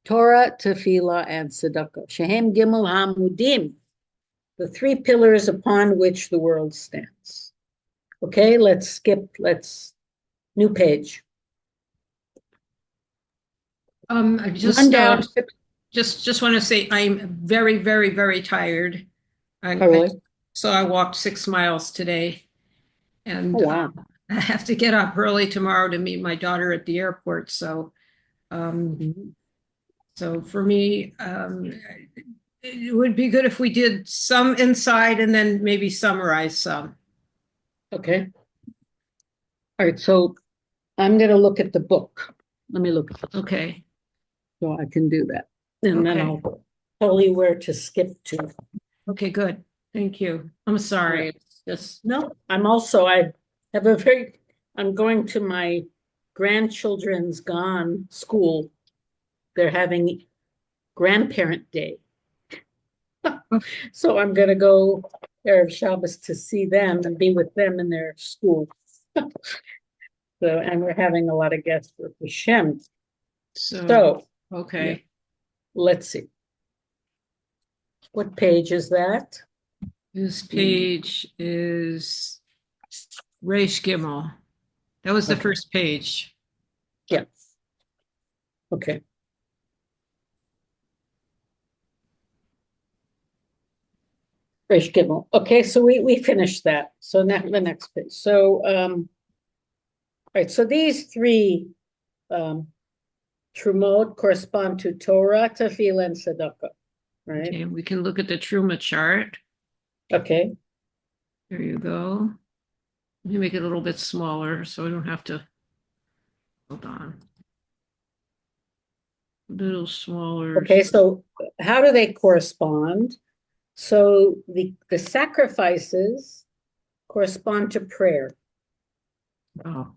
Torah, Tefillah, and Tzedakah. Shehem Gimel Hamudim, the three pillars upon which the world stands. Okay, new page. I One down. just want to say I'm very, very, very tired. Really? So I walked 6 miles today, and Oh, wow. I have to get up early tomorrow to meet my daughter at the airport. So, Mhm. so for me, it would be good if we did some inside and then maybe summarize some. Okay. All right, so I'm going to look at the book. Let me look at it Okay. so I can do that. And then Okay. I'll tell you where to skip to. Okay, good. Thank you. I'm sorry. It's just No, I have I'm going to my grandchildren's gone school. They're having grandparent day. So I'm going to go Erev Shabbos to see them and be with them in their school. And we're having a lot of guests for Hashem. So, okay. yeah, let's see. What page is that? This page is Reish Gimel. That was the Okay. first page. Yeah. Okay. Reish Gimel. Okay, so we finished that. So now the next page. So all right, so these three Trumot correspond to Torah, Tefillah, and Tzedakah, right? Okay, we can look at the Teruma chart. Okay. There you go. Let me make it a little bit smaller so I don't have to, hold on. A little smaller. Okay, so how do they correspond? So the sacrifices correspond to prayer. Oh,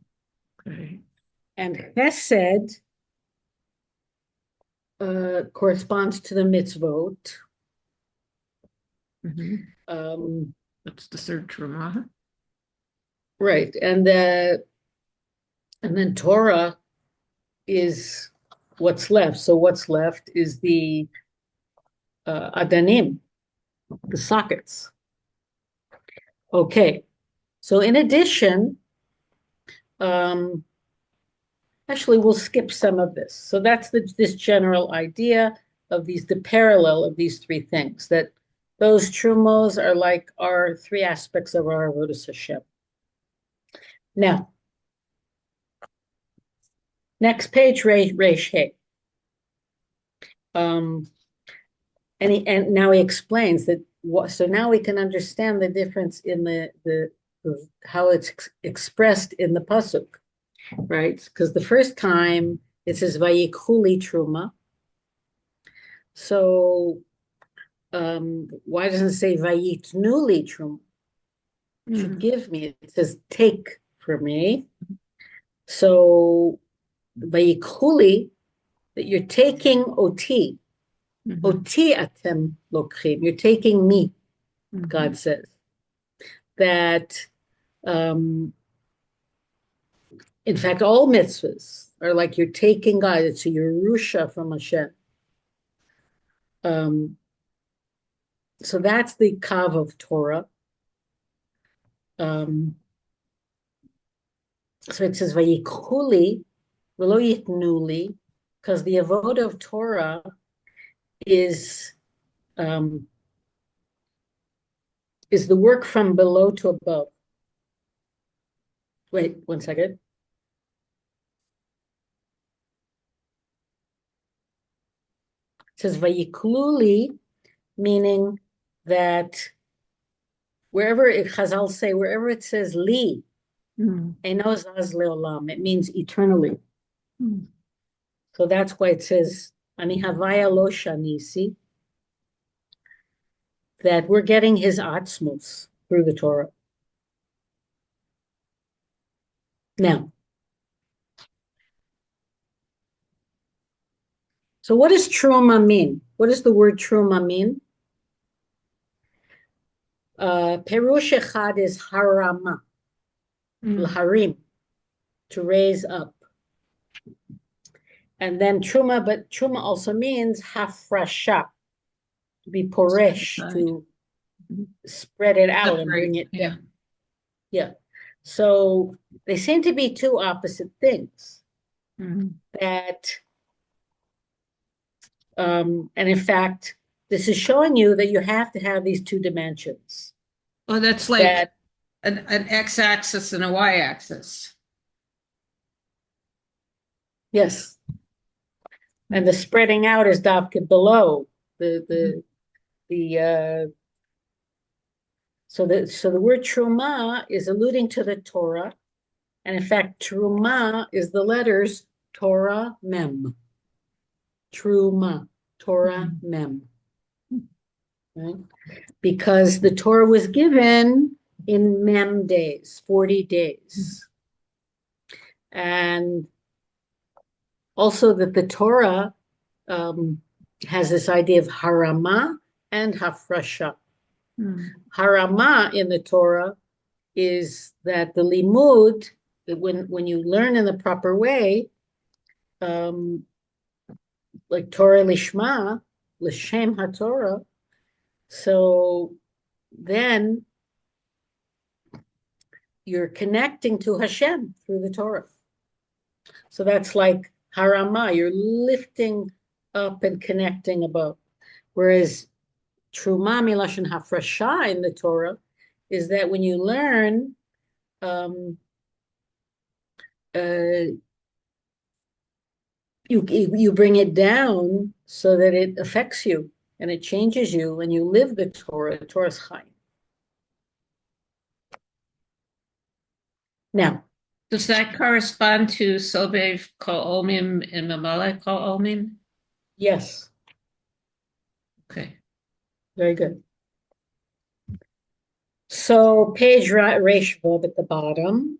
okay. And Hesed corresponds to the mitzvot. That's the third Teruma. Right, and then Torah is what's left. So what's left is the Adanim, the sockets. Okay, so in addition, actually we'll skip some of this. So that's this general idea of the parallel of these three things, that those trumos are like our three aspects of our avodas Hashem. Now, next page, Reish Hey. And now he explains that so now we can understand the difference in the how it's expressed in the pasuk, right? Because the first time it says Vayikhu Truma. So why doesn't it say Vayitnu li Truma? It should give me. It says take for me. So Vayikhu, that you're taking oti. Oti atem lokrim. You're taking me, God says. That, in fact, all mitzvahs are like you're taking God. It's a Yerusha from Hashem. So that's the kav of Torah. So it says Vayikhu v'lo yitnu, because the avoda of Torah is is the work from below to above. Wait, 1 second. It says Vayikluli, meaning that wherever it, Chazal say, wherever it says li, Mm. Eino zaz leolam, it means eternally. Mm. So that's why it says, Ani havaya lo shanisi, that we're getting his atzmos through the Torah. Now, so what does truma mean? What does the word truma mean? Perush echad is harama, Mm. l'harim, to raise up. And then truma, but truma also means hafrasha, to be poresh, Aside. to spread it out and Separate. bring it down. Yeah. Yeah. So they seem to be two opposite things. Mm. That, and in fact, this is showing you that you have to have these two dimensions. Oh, that's like That, an x-axis and a y-axis. yes, and the spreading out is dafka below the Mm. the the so the word truma is alluding to the Torah, and in fact, truma is the letters Torah mem. Truma, Torah Mm. mem, right? Because the Torah was given in mem days, 40 days. And also that the Torah has this idea of harama and hafrasha. Mm. Harama in the Torah is that the limud, that when you learn in the proper way, um, like Torah lishma, l'shem haTorah, so then you're connecting to Hashem through the Torah. So that's like harama, you're lifting up and connecting above. Whereas truma milashon hafrasha in the Torah is that when you learn, um, uh, you bring it down so that it affects you and it changes you and you live the Torah. The Torah's chayim. Now, Does that correspond to Sobev Kol Omim and Mamale Kol Omim? yes, Okay. very good. So page Reish Vav at the bottom,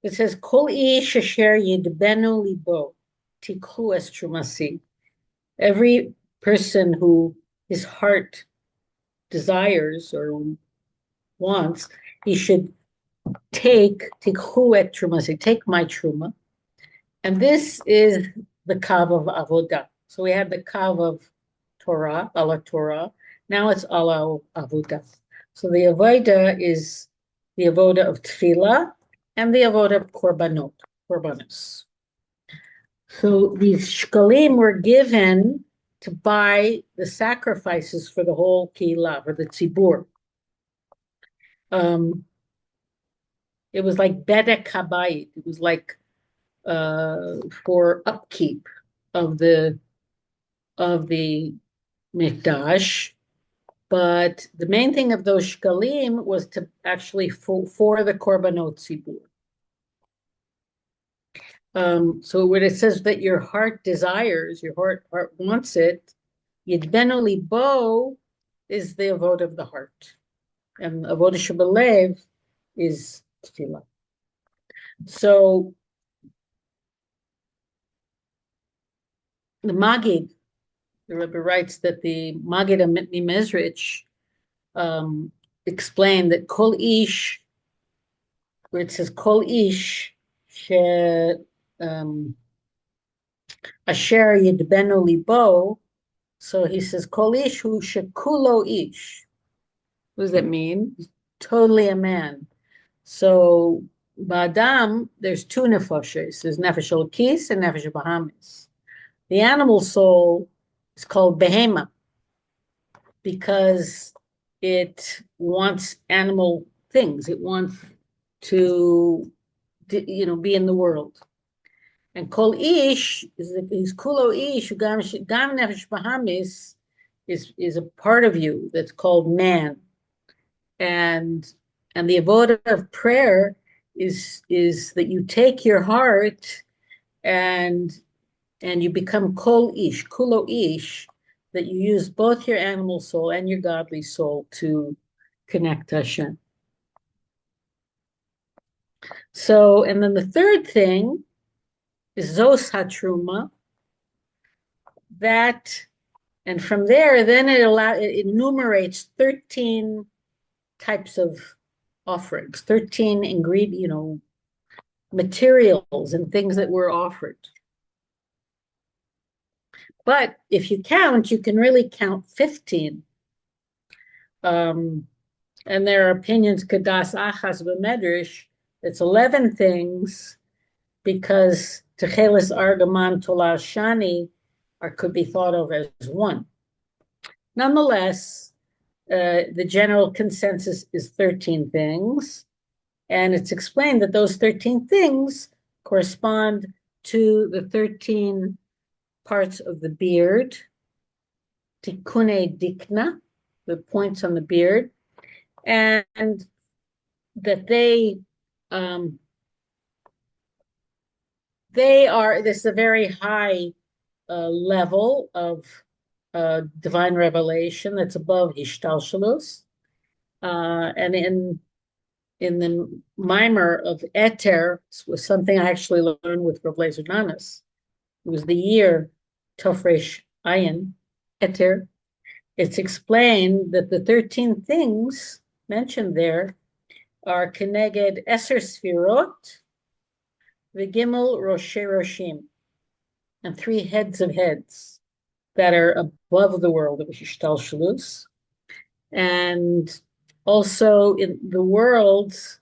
it says Kol ish asher yidbenu libo tikhu es trumasi. Every person who his heart desires or wants, he should take tikhu et trumasi, take my truma. And this is the kav of avodah. So we had the kav of Torah, ala Torah. Now it's ala avodah. So the avodah is the avodah of tefillah and the avodah of korbanos. So these shkalim were given to buy the sacrifices for the whole keilah, for the tzibur. Um, it was like bedek habayit. It was like for upkeep of the mikdash. But the main thing of those shkalim was to actually for the korbanot tzibur. So when it says that your heart desires, your heart wants it, yidbenu libo is the avodah of the heart, and avodah shebelev is tefillah. So the Magid, the Rebbe writes that the Magid Amitni Mezrich explained that kol ish, where it says kol ish, she, asher yidbenu libo, so he says kol ish hu shekulo ish. What does that mean? He's totally a man. So Ba'adam, there's two nefoshes. There's nefesh elokis and nefesh bahamis. The animal soul is called behema because it wants animal things. It wants to, be in the world. And kol ish is kulo ish gam nefesh bahamis is a part of you that's called man. And the avoda of prayer is that you take your heart and you become kol ish, kulo ish, that you use both your animal soul and your godly soul to connect to Hashem. So, and then the third thing is Zos HaTruma, that, and from there, then it enumerates 13 types of offerings, 13 ingredient, materials and things that were offered. But if you count, you can really count 15. And there are opinions, Kadas Achas B'Medrash, it's 11 things because Techelis Argaman Tolar Shani could be thought of as one. Nonetheless, the general consensus is 13 things, and it's explained that those 13 things correspond to the 13 parts of the beard, Tikune Dikna, the points on the beard, and that they are, this is a very high level of divine revelation that's above Ishtalshalus. And in the mimer of Eter was something I actually learned with Rav Lezer Nanas. It was the year Tofresh Ayin, Eter. It's explained that the 13 things mentioned there are Keneged Eser Sfirot, V'Gimel Roshe Roshim, and 3 heads of heads that are above the world of Ishtalshalus. And also in the worlds,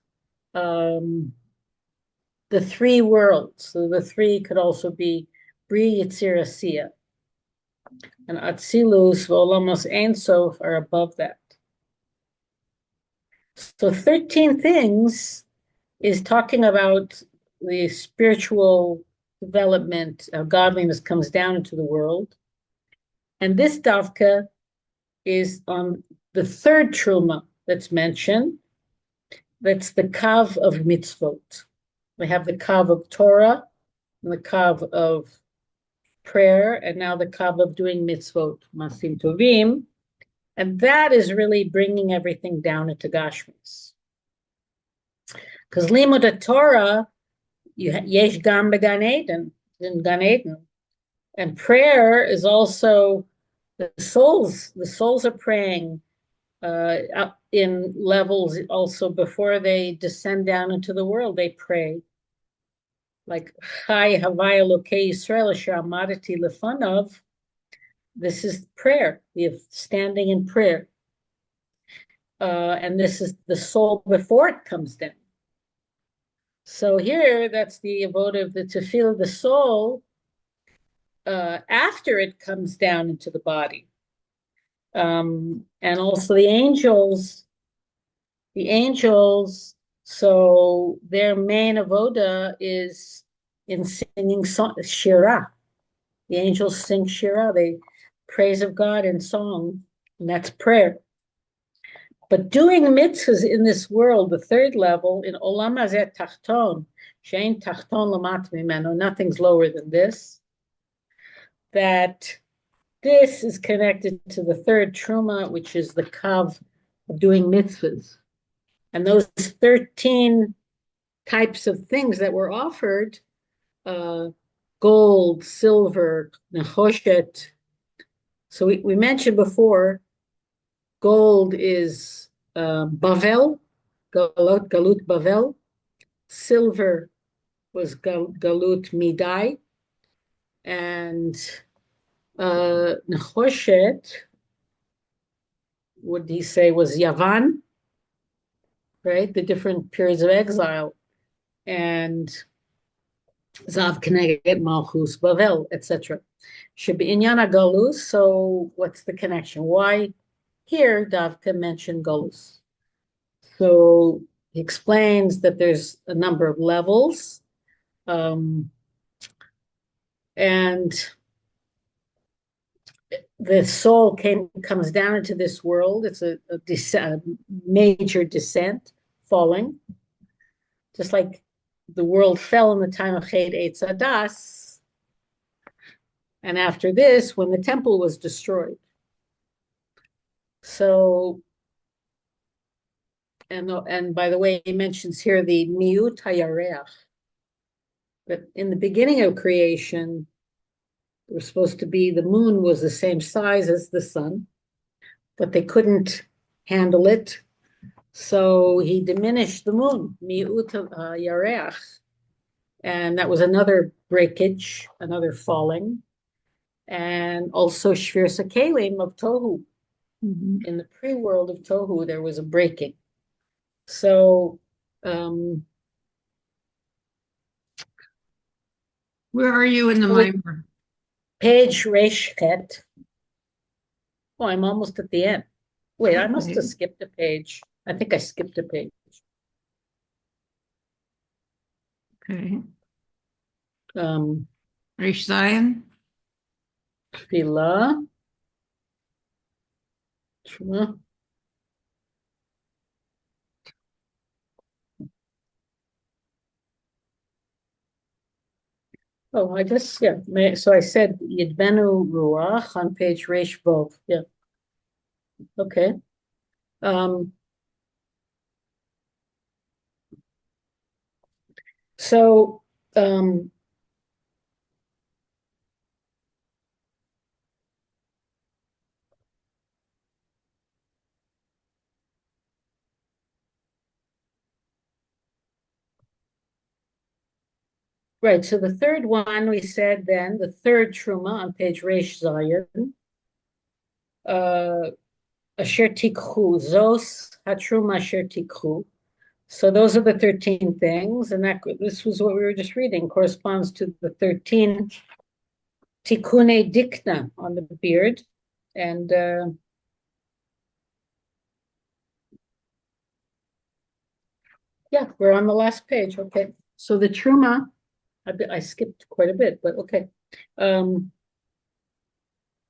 the 3 worlds. So the 3 could also be Bri Yitzir Asiya. And Atzilus, Volamos, Ein Sof are above that. So 13 things is talking about the spiritual development of godliness comes down into the world. And this davka is on the third truma that's mentioned. That's the kav of mitzvot. We have the kav of Torah and the kav of prayer, and now the kav of doing mitzvot, masim tovim. And that is really bringing everything down into Gashmis. Because limud Torah, yesh gam began Eden, in Gan Eden. And prayer is also the souls. The souls are praying up in levels also before they descend down into the world. They pray like Chai Havaya Lokei Yisrael Asher Amadati Lefanav. This is prayer. We have standing in prayer, and this is the soul before it comes down. So here, that's the avoda to feel the soul after it comes down into the body. And also the angels, so their main avoda is in singing shirah. The angels sing shirah, they praise of God in song, and that's prayer. But doing mitzvahs in this world, the third level, in olam hazeh tachton, shein tachton lamat mimeno, nothing's lower than this, that this is connected to the third truma, which is the kav of doing mitzvahs. And those 13 types of things that were offered, gold, silver, nechoshet. So we mentioned before, gold is Bavel, Galut Bavel. Silver was Galut Midai. And Nechoshet, what did he say, was Yavan, right? The different periods of exile. And Zav Keneget, Malchus, Bavel, etc. Should be Inyana Galus. So what's the connection? Why here Davka mentioned Golus. So he explains that there's a number of levels, and the soul comes down into this world. It's a major descent, falling, just like the world fell in the time of Ched Eitz Adas, and after this, when the temple was destroyed. So, and by the way, he mentions here the miut hayareach, that in the beginning of creation, it was supposed to be the moon was the same size as the sun, but they couldn't handle it. So he diminished the moon, miut yareach, and that was another breakage, another falling, and also shvir sakelim of tohu. In the pre-world of tohu, there was a breaking. So, Where are you in the mimer? page Reshket. Oh, I'm almost at the end. Wait, I must have skipped a page. I think I skipped a page. Okay. Um, Reish Zion. Tefillah. Teruma. Oh, I just, yeah. So I said Yidbenu Ruach on page Reish Vov. Yeah. Okay. Um, so, um, right. So the third one we said then, the third Truma on page Reish Zion, Asher Tikhu, Zos Hatruma Asher Tikhu. So those are the 13 things, and that this was what we were just reading, corresponds to the 13 Tikune Dikna on the beard. And yeah, we're on the last page. Okay. So the Truma, I skipped quite a bit, but okay. Um,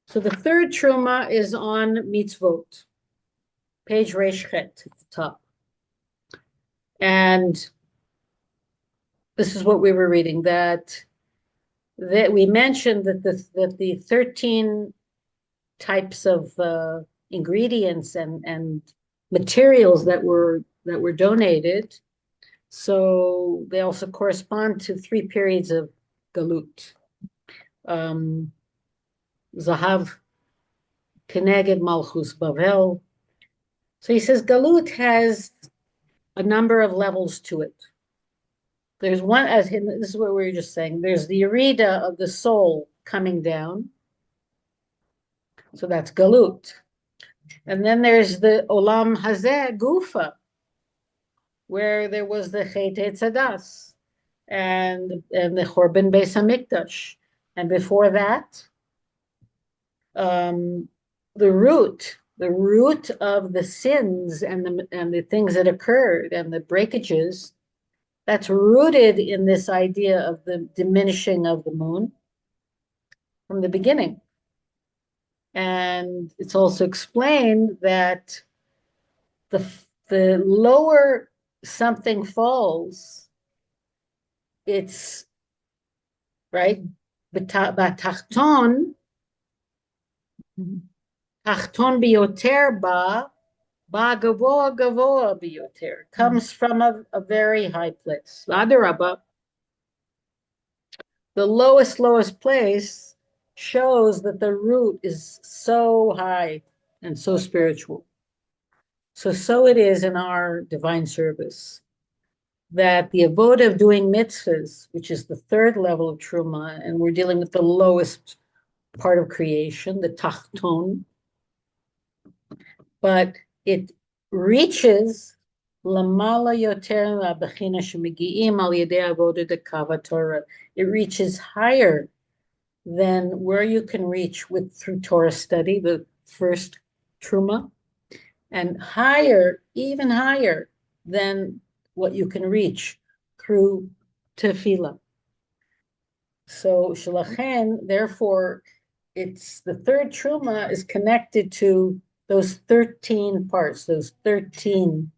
so the third Truma is on mitzvot, page Resh Chet at the top. And this is what we were reading, that we mentioned that the 13 types of ingredients and materials that were donated. So they also correspond to 3 periods of galut. Zahav, Keneged, Malchus, Bavel. So he says galut has a number of levels to it. There's one, as this is what we were just saying. There's the Yerida of the soul coming down. So that's galut. And then there's the Olam Hazeh Gufa, where there was the Chet Tzadas and the Chorban Beis Hamikdash. And before that, um, the root of the sins and the things that occurred and the breakages, that's rooted in this idea of the diminishing of the moon from the beginning. And it's also explained that the lower something falls, it's right. Batachton, tachton biyoter ba gavoa gavoa biyoter, comes from a very high place. Adarabba, the lowest place shows that the root is so high and so spiritual. So it is in our divine service that the avoda of doing mitzvahs, which is the third level of truma, and we're dealing with the lowest part of creation, the tachton, but it reaches lamala yoter b'china shemigiim al yedei avoda de Torah. It reaches higher than where you can reach with through Torah study, the first truma. and higher, even higher than what you can reach through tefillah. So shalachen, therefore, it's the third truma is connected to those 13 parts, those 13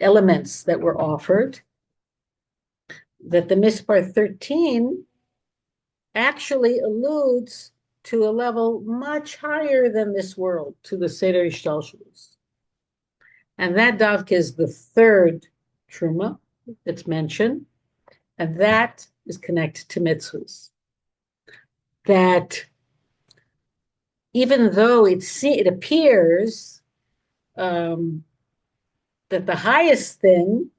elements that were offered. That the mispar 13 actually alludes to a level much higher than this world, to the Seder Ishtalshalos. And that davka is the third truma that's mentioned, and that is connected to mitzvahs. That even though it appears that the highest thing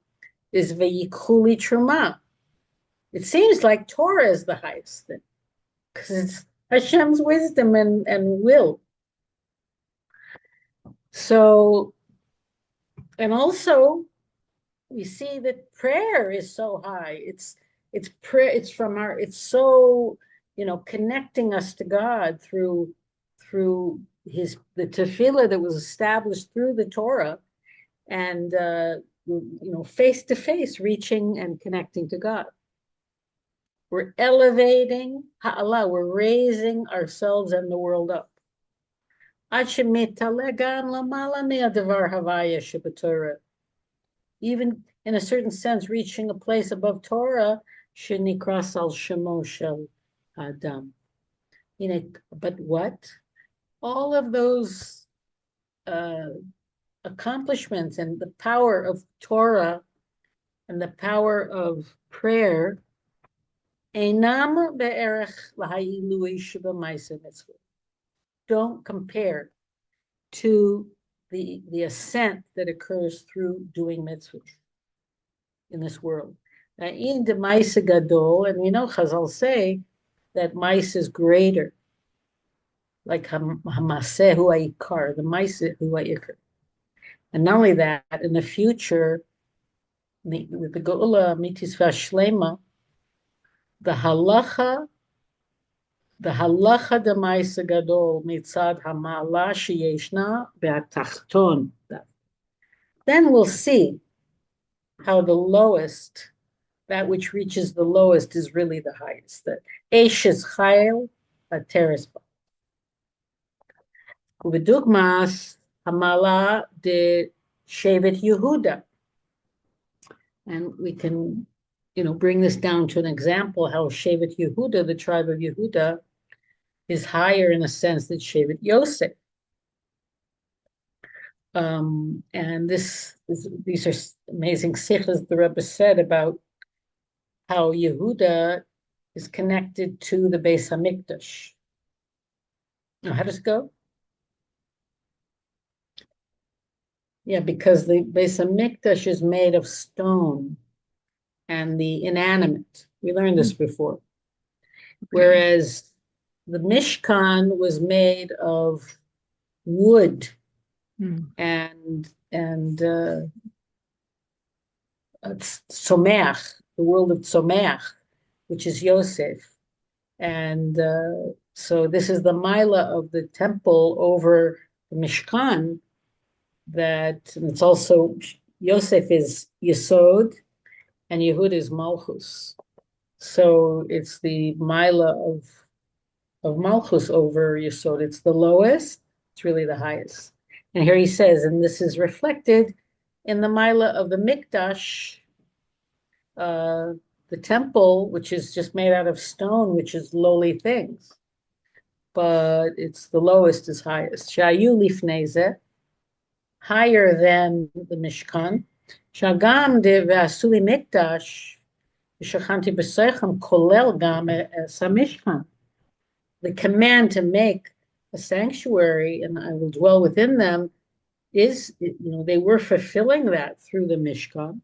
is v'yikhuli truma, it seems like Torah is the highest thing because it's Hashem's wisdom and will. So, and also we see that prayer is so high. It's prayer. It's from our. It's so connecting us to God through the tefillah that was established through the Torah, and face to face, reaching and connecting to God. We're elevating Ha'ala. We're raising ourselves and the world up. Even in a certain sense, reaching a place above Torah, shenikras al shemo shel Adam. But what? All of those accomplishments and the power of Torah and the power of prayer, einam be'erech laha'ilui sheba'maaseh mitzvah. Don't compare to the ascent that occurs through doing mitzvahs in this world. In the Maisa Gadol, and we know Chazal say that Maisa is greater, like Hamaseh Hu Ha'ikar, the Maisa Hu Ha'ikar. And not only that, in the future, with the Geula Mitzvah Shlema, the halacha de Maisa Gadol mitzad hama'ala sheyeshna be'atachton. Then we'll see how the lowest, that which reaches the lowest, is really the highest. That Eish is chayil, a teres. Uvedugmas hamala de Shevet Yehuda, and we can, bring this down to an example how Shevet Yehuda, the tribe of Yehuda, is higher in a sense than Shevet Yosef. And these are amazing sichos the Rebbe said about how Yehuda is connected to the Beis Hamikdash. Now, how does it go? Yeah, because the Beis Hamikdash is made of stone and the inanimate. We learned this before. Okay. Whereas the Mishkan was made of wood and Someach, the world of Someach, which is Yosef. And so this is the Mila of the temple over the Mishkan, that and it's also, Yosef is Yesod and Yehud is Malchus. So it's the Mila of Malchus over Yesod. It's the lowest, it's really the highest. And here he says, and this is reflected in the Mila of the Mikdash, the temple, which is just made out of stone, which is lowly things. But it's the lowest is highest. Shayu lifneze, higher than the Mishkan. Shagam de v'asuli mikdash, v'shachanti b'seichem kolel gam es hamishkan. The command to make a sanctuary, and I will dwell within them, is, they were fulfilling that through the Mishkan.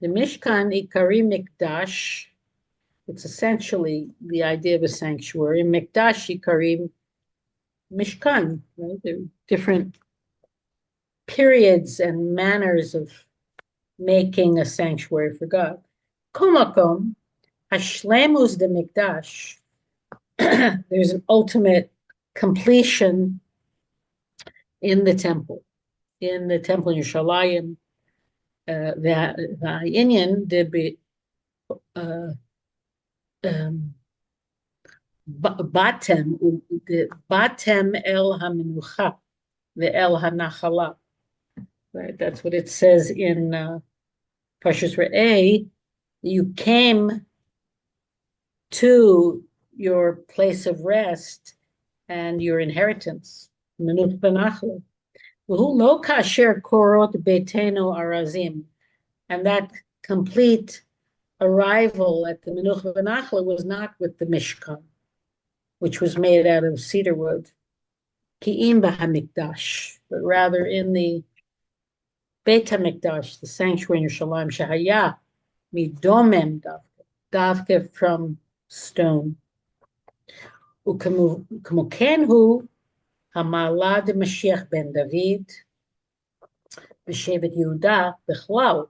The Mishkan Ikari Mikdash, it's essentially the idea of a sanctuary. Mikdash Ikari Mishkan, right? There are different periods and manners of making a sanctuary for God. Kumakom, Hashlemus de Mikdash, there's an ultimate completion in the temple. In the temple in Yerushalayim, והעניין באתם, באתם אל המנוחה ואל הנחלה. Right, that's what it says in Parshas Re'eh. You came to your place of rest and your inheritance. Menut v'nachla. V'hu lo kasher korot beitenu arazim. And that complete arrival at the Menucha V'Nachla was not with the Mishkan, which was made out of cedar wood, ki'im b'hamikdash, but rather in the Beit HaMikdash, the sanctuary in Yerushalayim, shehaya midomem davke from stone. U'kemo ken hu hama'ala de Mashiach ben David v'shevet Yehuda b'chlal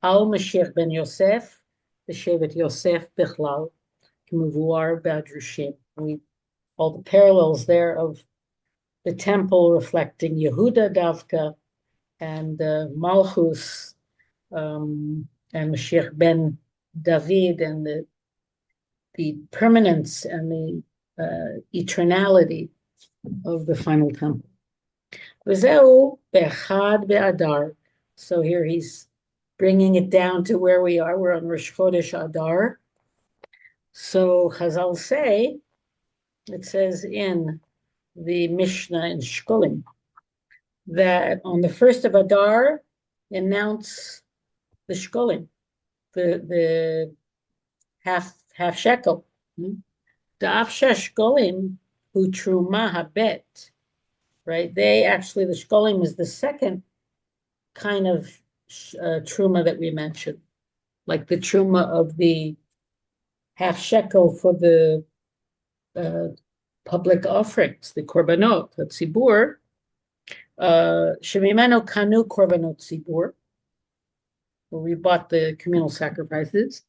al Mashiach ben Yosef v'shevet Yosef b'chlal. All the parallels there of the temple reflecting Yehuda Davka and Malchus and Mashiach ben David and the permanence and the eternality of the final temple. V'zeu bechad be'adar. So here he's bringing it down to where we are. We're on Rosh Chodesh Adar. So Chazal say, it says in the Mishnah in Shkolim, that on the first of Adar, announce the Shkolim, the half shekel. Da'af Shkolim hu Teruma habet, right? They actually, the Shkolim is the second kind of Truma that we mentioned, like the Truma of the half shekel for the public offerings, the korbanot, the tzibur, shemimeno kanu korbanot tzibur, where we bought the communal sacrifices.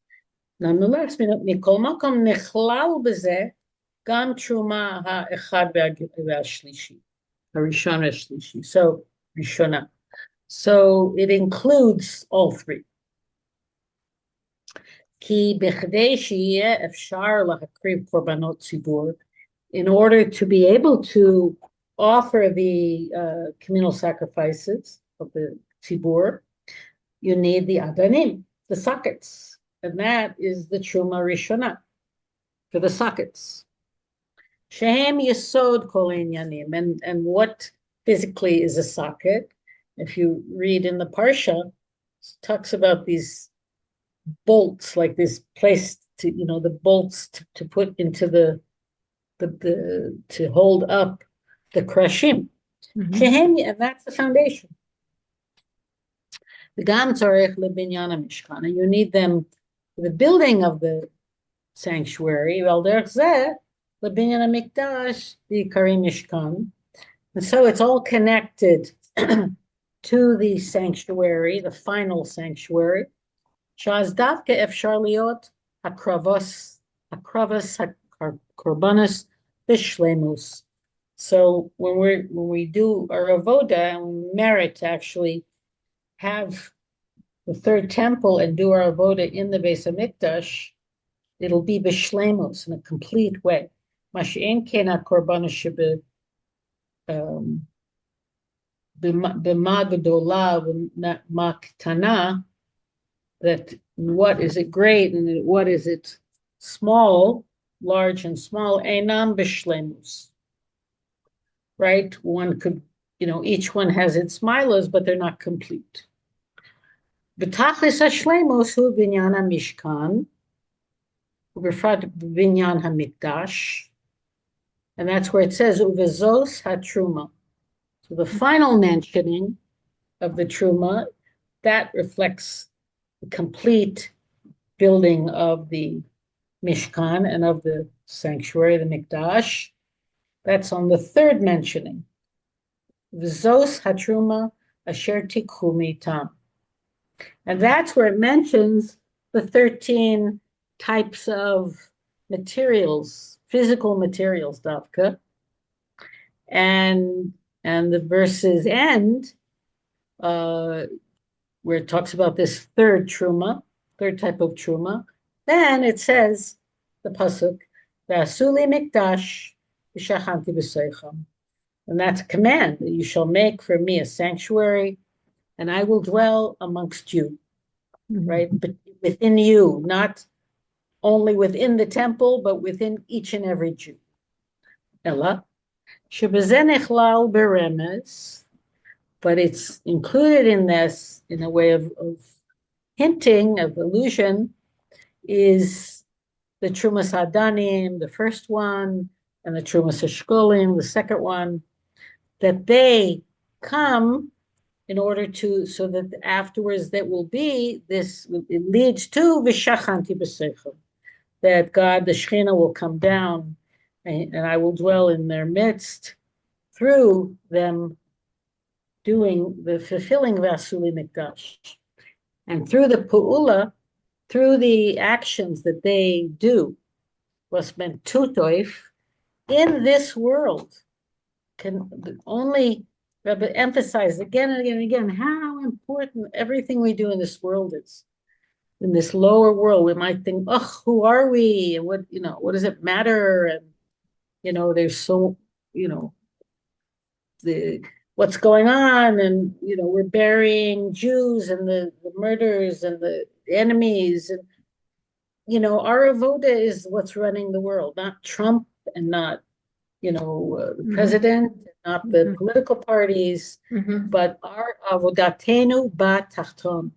Nonetheless, mikol makom nechlal b'zeh gam truma ha'echad v'ashlishi, harishon v'ashlishi. So rishona. So it includes all three. Ki bechdei sheyeh efshar lahakriv korbanot tzibur, in order to be able to offer the communal sacrifices of the tzibur, you need the adanim, the sockets, and that is the truma rishona for the sockets. Shehem yesod kol inyanim, and what physically is a socket? If you read in the parsha, it talks about these bolts, like this place to, the bolts to put into the to hold up the krashim. Mm-hmm. And that's the foundation. The gam tzarech lebinyan mishkan, and you need them for the building of the sanctuary. Well, derech zeh lebinyan mikdash the karim mishkan, and so it's all connected to the sanctuary, the final sanctuary. Shaz davke efshar liot hakravos korbanos bishlemus. So when we do our avoda and we merit to actually have the third temple and do our avoda in the Beis HaMikdash, it'll be bishlemus, in a complete way. Mashe'en ken hakorbanos shebe b'ma gedola v'ma ketana, that what is it great and what is it small, large and small, einam bishlemus, right? One could, each one has its milas, but they're not complete. B'tachlis hashlemus hu binyan hamishkan, u'befrat binyan hamikdash, and that's where it says uvezos hatruma. So the final mentioning of the truma, that reflects the complete building of the Mishkan and of the sanctuary, the Mikdash. That's on the third mentioning. V'zos hatruma asher tikhu mitam. And that's where it mentions the 13 types of materials, physical materials, Davka. And And the verses end where it talks about this third truma, third type of truma. Then it says, the pasuk, "V'asuli mikdash v'shachanti b'seicham," and that's a command that you shall make for me a sanctuary, and I will dwell amongst you, right? But within you, not only within the temple, but within each and every Jew. Ella, shebezeh nechlal beremes, but it's included in this in a way of hinting, of allusion, is the Trumas Hadanim, the first one, and the Trumas Hashkolim, the second one, that they come in order to, so that afterwards that will be this, it leads to Vishachanti B'Seichel, that God, the Shekhinah, will come down and I will dwell in their midst through them doing the fulfilling Vasuli Mikdash. And through the Pu'ula, through the actions that they do, was meant tutoif, in this world, can only emphasize again and again and again how important everything we do in this world is. In this lower world, we might think, oh, who are we? And what does it matter? And, there's so, the what's going on, and we're burying Jews and the murders and the enemies, and our avoda is what's running the world, not Trump and not the president, not the political parties, but our avodatenu ba tachton.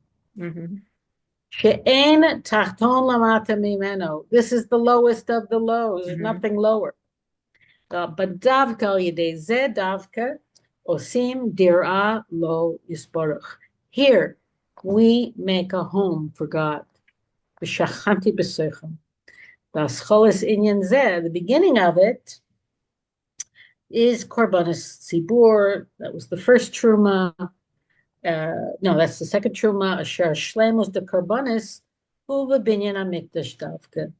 She'en tachton lamata mimeno. This is the lowest of the lows. There's nothing lower. But davka al yedei zeh davka osim dir'a lo yisborach. Here, we make a home for God. B'shachanti b'seicham. Das choles inyan zeh, the beginning of it, is korbanos tzibur. That was the first truma. No, that's the second truma. Asher shlemus the korbanos uva binyan hamikdash davka.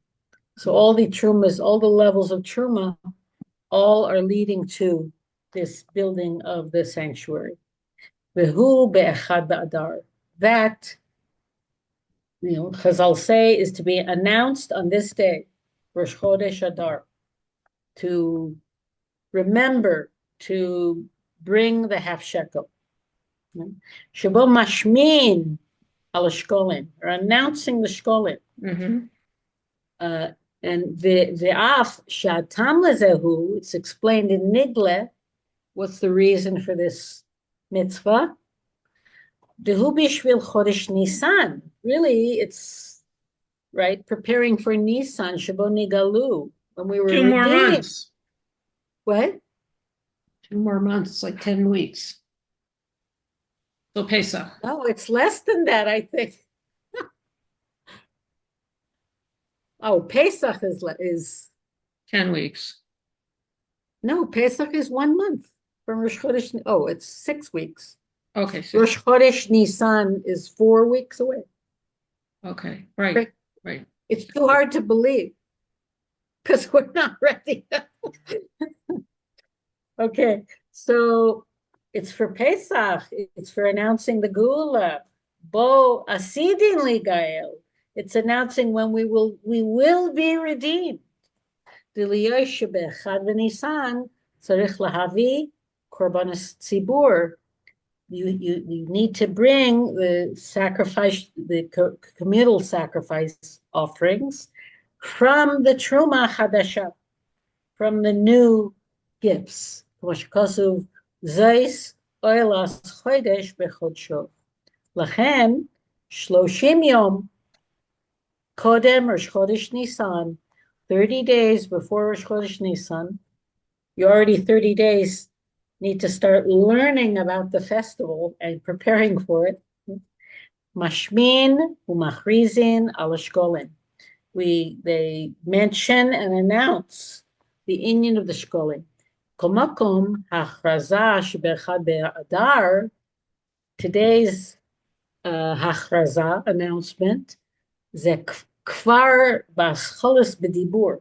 So all the trumas, all the levels of truma, all are leading to this building of the sanctuary. Vehu be'echad ba'adar. That, Chazal say, is to be announced on this day, Rosh Chodesh Adar, to remember to bring the half shekel. Shabo mashmin al shkolim, or announcing the shkolim. And the af shatam lezehu, it's explained in Nigle. What's the reason for this mitzvah? Dehu bishvil chodesh Nisan. Really, it's right preparing for Nisan, Shabo nigalu, when we were 2 more redeemed. months. What? 2 more months, like 10 weeks. So Pesach. No, it's less than that, I think. Oh, Pesach is 10 weeks. no, Pesach is 1 month from Rosh Chodesh. Oh, it's 6 weeks. Okay. Rosh Chodesh Nisan is 4 weeks away. Okay, right. It's too hard to believe because we're not ready. Okay, so it's for Pesach. It's for announcing the Gula. Bo asidin ligael. It's announcing when we will be redeemed. D'liyosh bechad v'nisan tzarich lahavi korbanos tzibur. You need to bring the sacrifice, the communal sacrifice offerings from the Truma Hadasha, from the new gifts. Lachem, Shloshim Yom Kodem Rosh Chodesh Nisan, 30 days before Rosh Chodesh Nisan. You already 30 days need to start learning about the festival and preparing for it. Mashmin umachrizin al shkolin. They mention and announce the inyan of the shkolin. Komakom hachraza shebechad be'adar. Today's hachraza announcement. Ze kvar bascholis bedibur.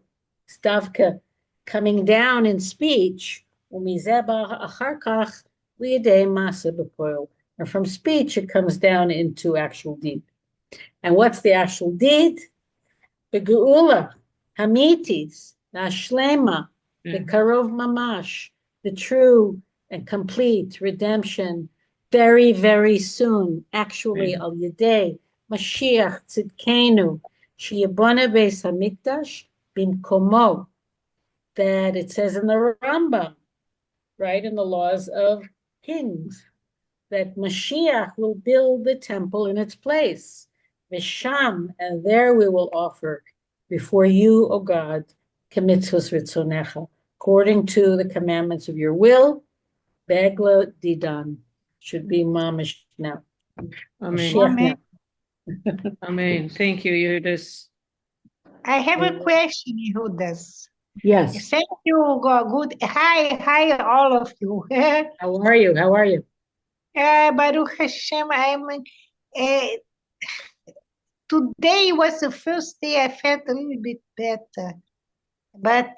Stavka coming down in speech. ומזה בא אחר כך לידי מעשה בפועל. And from speech, it comes down into actual deed. And what's the actual deed? Begeula, Hamitis, Nashlema, the Karov Mamash, the true and complete redemption, very, very soon, actually, Al Yedei, Mashiach Tzidkenu, Shiyabona Beis Hamikdash, Bimkomo, that it says in the Rambam, right, in the laws of kings, that Mashiach will build the temple in its place. Visham, and there we will offer before you, O God, kamitzvos ritzonecha, according to the commandments of your will. Begla didan should be mamish now. Amen. Mashiach Amen. now. Amen. Thank you, Yudis. I have a question, Yehudas. Yes. Thank you. Good. Hi, all of you. How are you? How are you? Baruch Hashem. Today was the first day I felt a little bit better, but